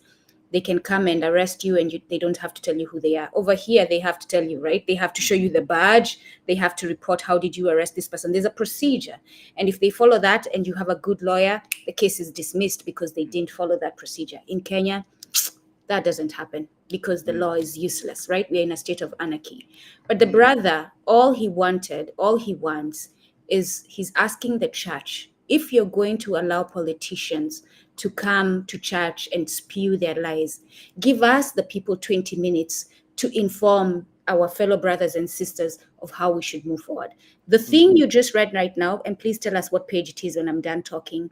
they can come and arrest you and they don't have to tell you who they are. Over here, they have to tell you, right? They have to show you the badge. They have to report, how did you arrest this person? There's a procedure. And if they follow that and you have a good lawyer, the case is dismissed because they didn't follow that procedure. In Kenya, that doesn't happen because the law is useless, right? We're in a state of anarchy. But the brother, all he wants is he's asking the church, if you're going to allow politicians to come to church and spew their lies, give us, the people, 20 minutes to inform our fellow brothers and sisters of how we should move forward. The thing you just read right now, and please tell us what page it is when I'm done talking,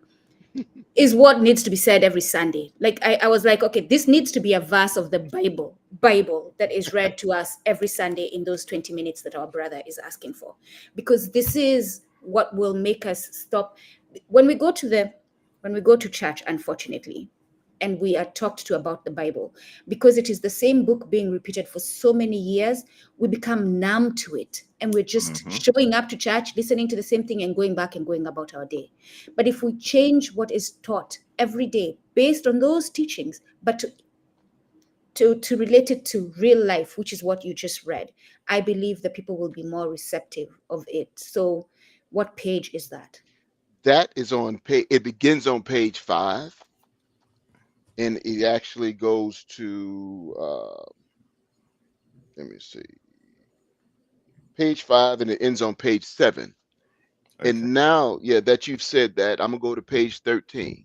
is what needs to be said every Sunday. Like I was like, okay, this needs to be a verse of the Bible that is read to us every Sunday in those 20 minutes that our brother is asking for. Because this is what will make us stop. When we go to church, unfortunately, and we are talked to about the Bible, because it is the same book being repeated for so many years, we become numb to it. And we're just showing up to church, listening to the same thing and going back and going about our day. But if we change what is taught every day based on those teachings, but to relate it to real life, which is what you just read, I believe that people will be more receptive of it. So what page is that? That is on page, it begins on page 5, and it actually goes to, let me see, page 5, and it ends on page 7. Okay. And now, yeah, that you've said that, I'm gonna go to page 13.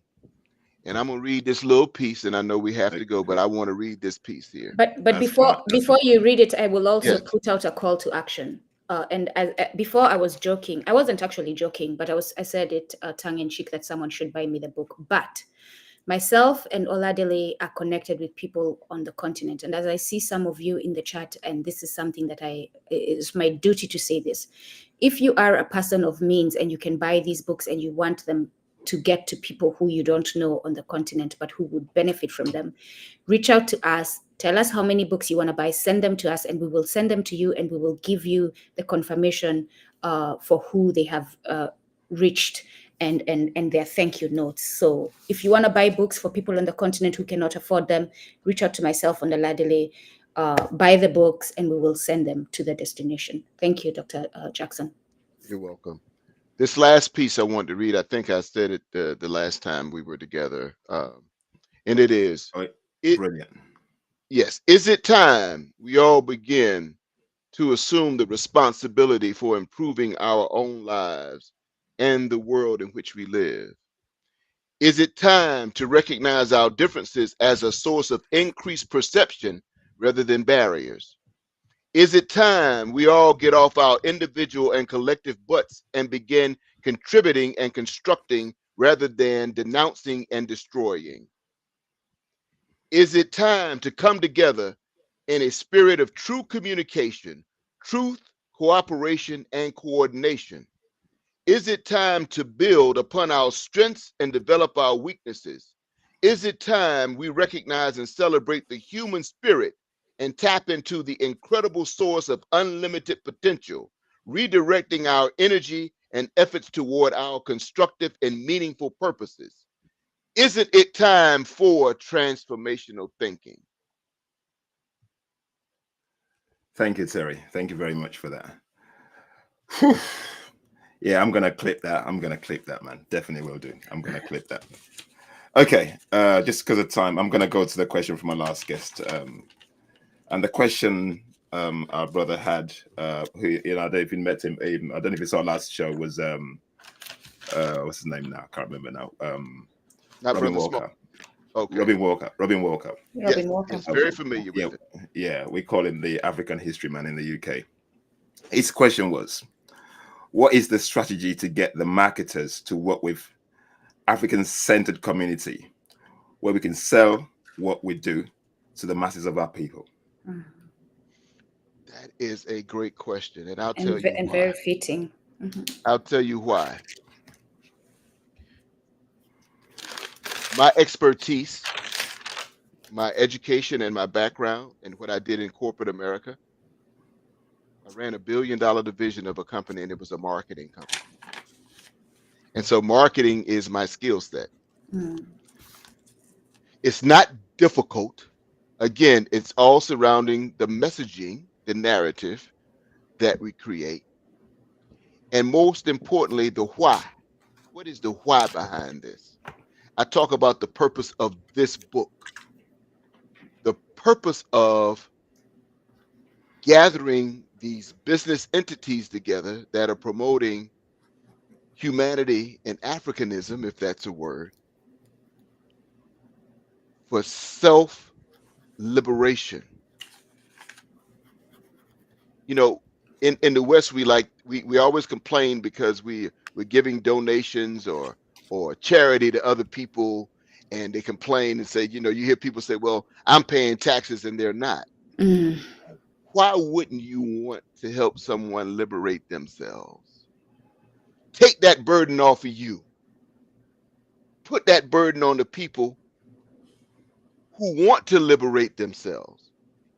And I'm gonna read this little piece, and I know we have to go, but I want to read this piece here. But That's before fine. before you read it, I will also Yes. put out a call to action. Before I was joking, I wasn't actually joking, but I said it tongue in cheek that someone should buy me the book. But myself and Oladele are connected with people on the continent, and as I see some of you in the chat, and this is something that it's my duty to say this: if you are a person of means and you can buy these books and you want them to get to people who you don't know on the continent but who would benefit from them, reach out to us, tell us how many books you want to buy, send them to us, and we will send them to you, and we will give you the confirmation for who they have reached and their thank you notes. So if you want to buy books for people on the continent who cannot afford them, reach out to myself on the Ladele, buy the books, and we will send them to the destination. Thank you, Dr. Jackson. You're welcome. This last piece I wanted to read, I think I said it the last time we were together, and it is, Oh, it, brilliant. yes, is it time we all begin to assume the responsibility for improving our own lives and the world in which we live? Is it time to recognize our differences as a source of increased perception rather than barriers? Is it time we all get off our individual and collective butts and begin contributing and constructing rather than denouncing and destroying? Is it time to come together in a spirit of true communication, truth, cooperation, and coordination? Is it time to build upon our strengths and develop our weaknesses? Is it time we recognize and celebrate the human spirit and tap into the incredible source of unlimited potential, redirecting our energy and efforts toward our constructive and meaningful purposes? Isn't it time for transformational thinking? Thank you, Terry. Thank you very much for that. Whew. Yeah, I'm gonna clip that. I'm gonna clip that, man. Definitely will do. I'm gonna clip that. Okay, just because of time, I'm gonna go to the question from my last guest. And the question our brother had, who, you know, I don't know if you met him. I don't know if you saw last show, was what's his name now? I can't remember now. Not Robin Brother Walker. Small. Okay. Robin Walker. Robin Walker. Yes, Robin Walker. yes, very familiar Yeah, with it. yeah, we call him the African history man in the UK. His question was, what is the strategy to get the marketers to work with African-centered community where we can sell what we do to the masses of our people? That is a great question, and I'll tell you And why. very fitting. I'll tell you why. My expertise, my education, and my background, and what I did in corporate America, I ran $1 billion division of a company, and it was a marketing company. And so marketing is my skill set. It's not difficult. Again, it's all surrounding the messaging, the narrative that we create. And most importantly, the why. What is the why behind this? I talk about the purpose of this book, the purpose of gathering these business entities together that are promoting humanity and Africanism, if that's a word, for self liberation. You know, in the West, we always complain because we're giving donations or charity to other people, and they complain and say, you hear people say, well, I'm paying taxes and they're not. Why wouldn't you want to help someone liberate themselves? Take that burden off of you. Put that burden on the people who want to liberate themselves.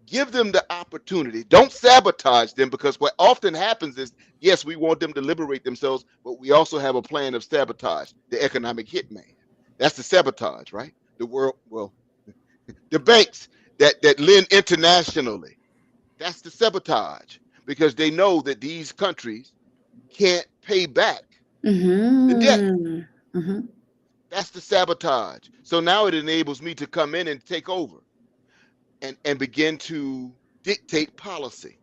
Give them the opportunity. Don't sabotage them, because what often happens is, yes, we want them to liberate themselves, but we also have a plan of sabotage, the economic hitman. That's the sabotage, right? The banks that lend internationally, that's the sabotage, because they know that these countries can't pay back the debt. That's the sabotage. So now it enables me to come in and take over and begin to dictate policy.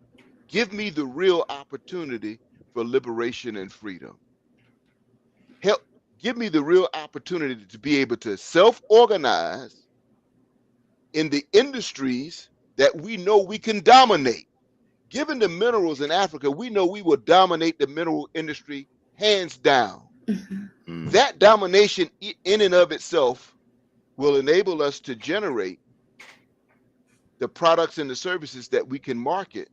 Give me the real opportunity for liberation and freedom. Help give me the real opportunity to be able to self-organize in the industries that we know we can dominate. Given the minerals in Africa, we know we will dominate the mineral industry hands down. That domination in and of itself will enable us to generate the products and the services that we can market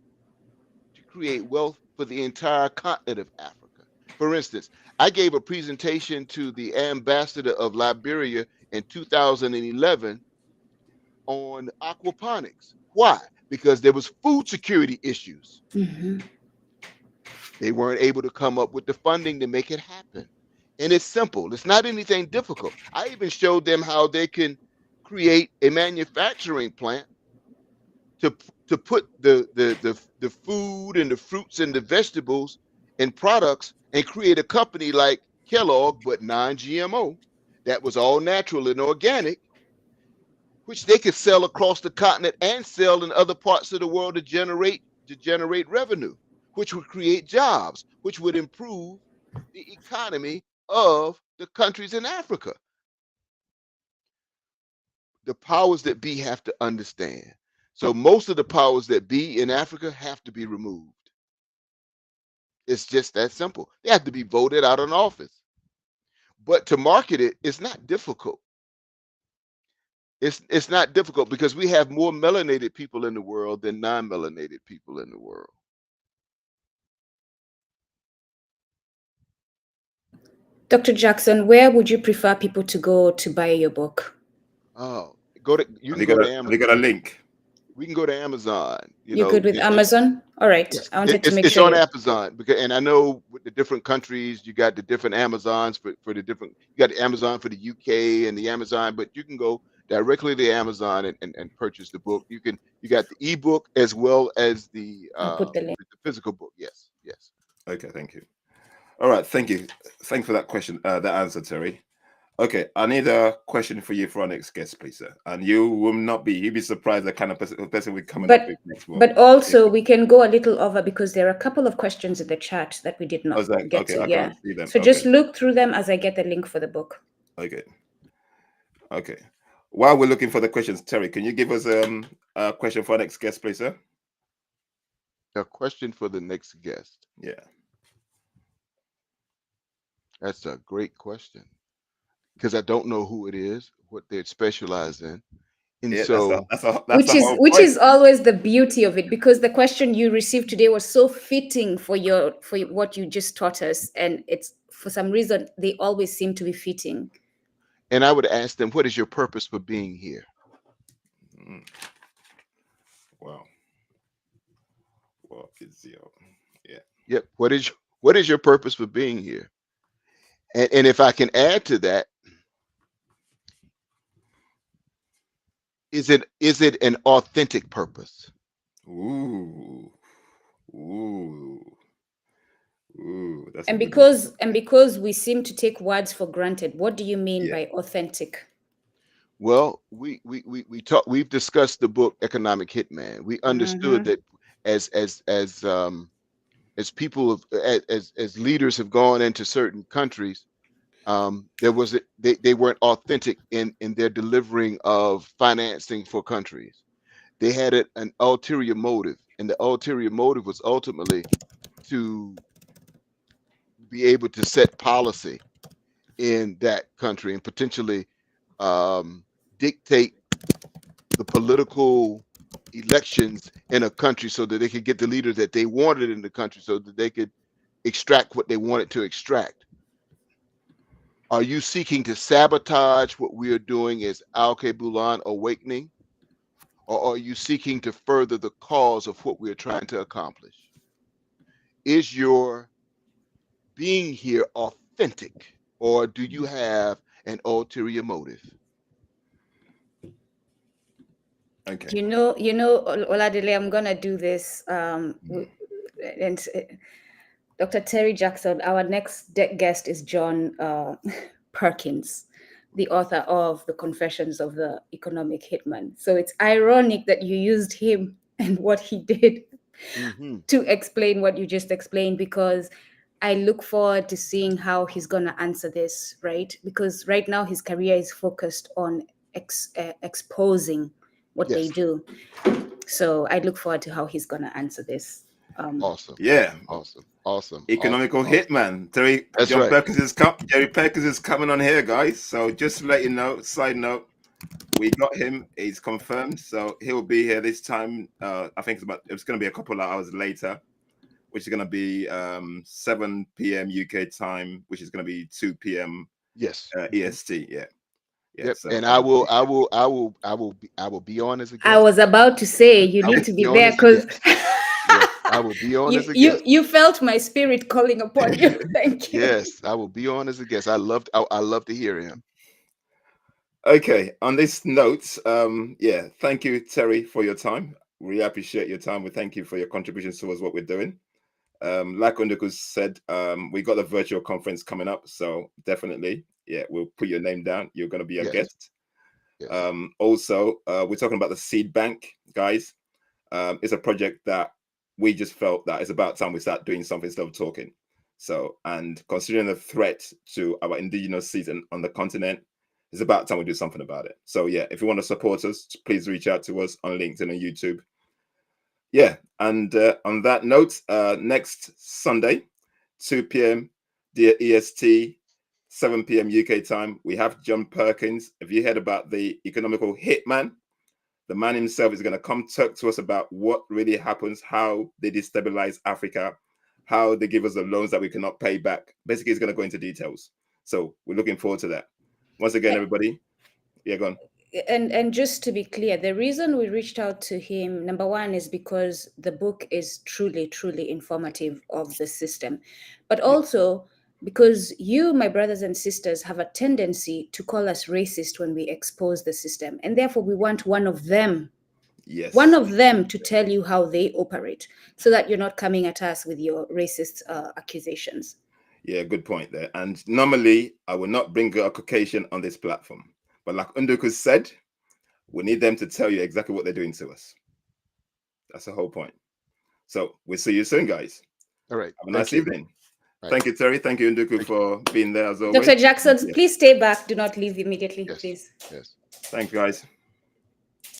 to create wealth for the entire continent of Africa. For instance, I gave a presentation to the ambassador of Liberia in 2011 on aquaponics. Why? Because there was food security issues. They weren't able to come up with the funding to make it happen. And it's simple. It's not anything difficult. I even showed them how they can create a manufacturing plant to put the food and the fruits and the vegetables and products and create a company like Kellogg, but non-GMO, that was all natural and organic, which they could sell across the continent and sell in other parts of the world to generate revenue, which would create jobs, which would improve the economy of the countries in Africa. The powers that be have to understand. So most of the powers that be in Africa have to be removed. It's just that simple. They have to be voted out of office. But to market it's not difficult. It's not difficult because we have more melanated people in the world than non-melanated people in the world. Dr. Jackson, where would you prefer people to go to buy your book? Oh, you Have can go to have you got a Amazon. link? We can go to Amazon. You're good with Amazon? All right. Yes, I wanted to make it's sure on Amazon, because, and I know with the different countries, you got the different Amazons for the different. You got the Amazon for the UK and the Amazon, but you can go directly to Amazon and purchase the book. You got the ebook as well as I'll put the link. the physical book. Yes, yes. Okay, thank you. All right, thank you. Thanks for that question, that answer, Terry. Okay, I need a question for you for our next guest, please, sir. And you'll be surprised the kind of person we're coming up with next month. But also we can go a little over because there are a couple of questions in the chat that we did not get okay, to. I can't see them. So Okay. just look through them as I get the link for the book. Okay. While we're looking for the questions, Terry, can you give us a question for our next guest, please, sir? A question for the next guest. Yeah. That's a great question because I don't know who it is, what they specialize in, and Yeah, so that's the whole Which point. is always the beauty of it, because the question you received today was so fitting for what you just taught us, and it's for some reason they always seem to be fitting. and I would ask them, what is your purpose for being here? Mm. Wow. What is your yeah? Yep. What is your purpose for being here? And if I can add to that, is it an authentic purpose? Ooh, ooh, ooh. That's a And good one. because we seem to take words for granted, what do you mean Yeah. by authentic? Well, we've discussed the book Economic Hitman. We understood Mm-hmm. that as people as leaders have gone into certain countries, they weren't authentic in their delivering of financing for countries. They had an ulterior motive, and the ulterior motive was ultimately to be able to set policy in that country and potentially dictate the political elections in a country so that they could get the leaders that they wanted in the country so that they could extract what they wanted to extract. Are you seeking to sabotage what we are doing as Alkebulan awakening? Or are you seeking to further the cause of what we're trying to accomplish? Is your being here authentic, or do you have an ulterior motive? Okay. Oladile, I'm gonna do this. And Dr. Terry Jackson, our next guest is John Perkins, the author of The Confessions of the Economic Hitman. So it's ironic that you used him and what he did to explain what you just explained, because I look forward to seeing how he's going to answer this, right? Because right now his career is focused on exposing what they Yes. do. So I look forward to how he's going to answer this. Awesome. Yeah. Awesome. Awesome. Economical Awesome. hitman. Terry That's John right. Perkins Jerry Perkins is coming on here, guys. So just to let you know, side note, we got him. He's confirmed. So he'll be here this time. I think it's gonna be a couple of hours later, which is gonna be 7 p.m. UK time, which is gonna be 2 p.m. Yes. EST. Yeah. Yeah. Yep. So And I will be on as a I guest. was about to say you I will need to be be on there as a because guest. Yes, I will be on as you a you guest. you felt my spirit calling upon you. Thank you. Yes, I will be on as a guest. I love to hear him. Okay, on this note, yeah, thank you, Terry, for your time. Really appreciate your time. We thank you for your contributions towards what we're doing. Like Unduku said, we got a virtual conference coming up, so definitely, yeah, we'll put your name down. You're going to be a Yes. guest. Yes. Also, we're talking about the seed bank, guys. It's a project that we just felt that it's about time we start doing something instead of talking. So, and considering the threat to our indigenous seeds on the continent, it's about time we do something about it. So, yeah, if you want to support us, please reach out to us on LinkedIn and YouTube. Yeah, and on that note, next Sunday, 2 p.m. dear EST, 7 p.m. UK time, we have John Perkins. Have you heard about the economical hitman? The man himself is going to come talk to us about what really happens, how they destabilize Africa, how they give us the loans that we cannot pay back. Basically, he's going to go into details. So we're looking forward to that. Once again, everybody, yeah, go on. And just to be clear, the reason we reached out to him, number one, is because the book is truly informative of the system, but also because you, my brothers and sisters, have a tendency to call us racist when we expose the system, and therefore we want one of them to tell you how they operate, so that you're not coming at us with your racist accusations. Yeah, good point there. And normally, I will not bring a Caucasian on this platform, but like Unduku said, we need them to tell you exactly what they're doing to us. That's the whole point. So we'll see you soon, guys. All right. Have a nice evening. Right. Thank you, Terry. Thank you, Unduku, for being there as always. Dr. Jackson, please stay back. Do not leave immediately, Yes. please. Yes. Thanks, guys.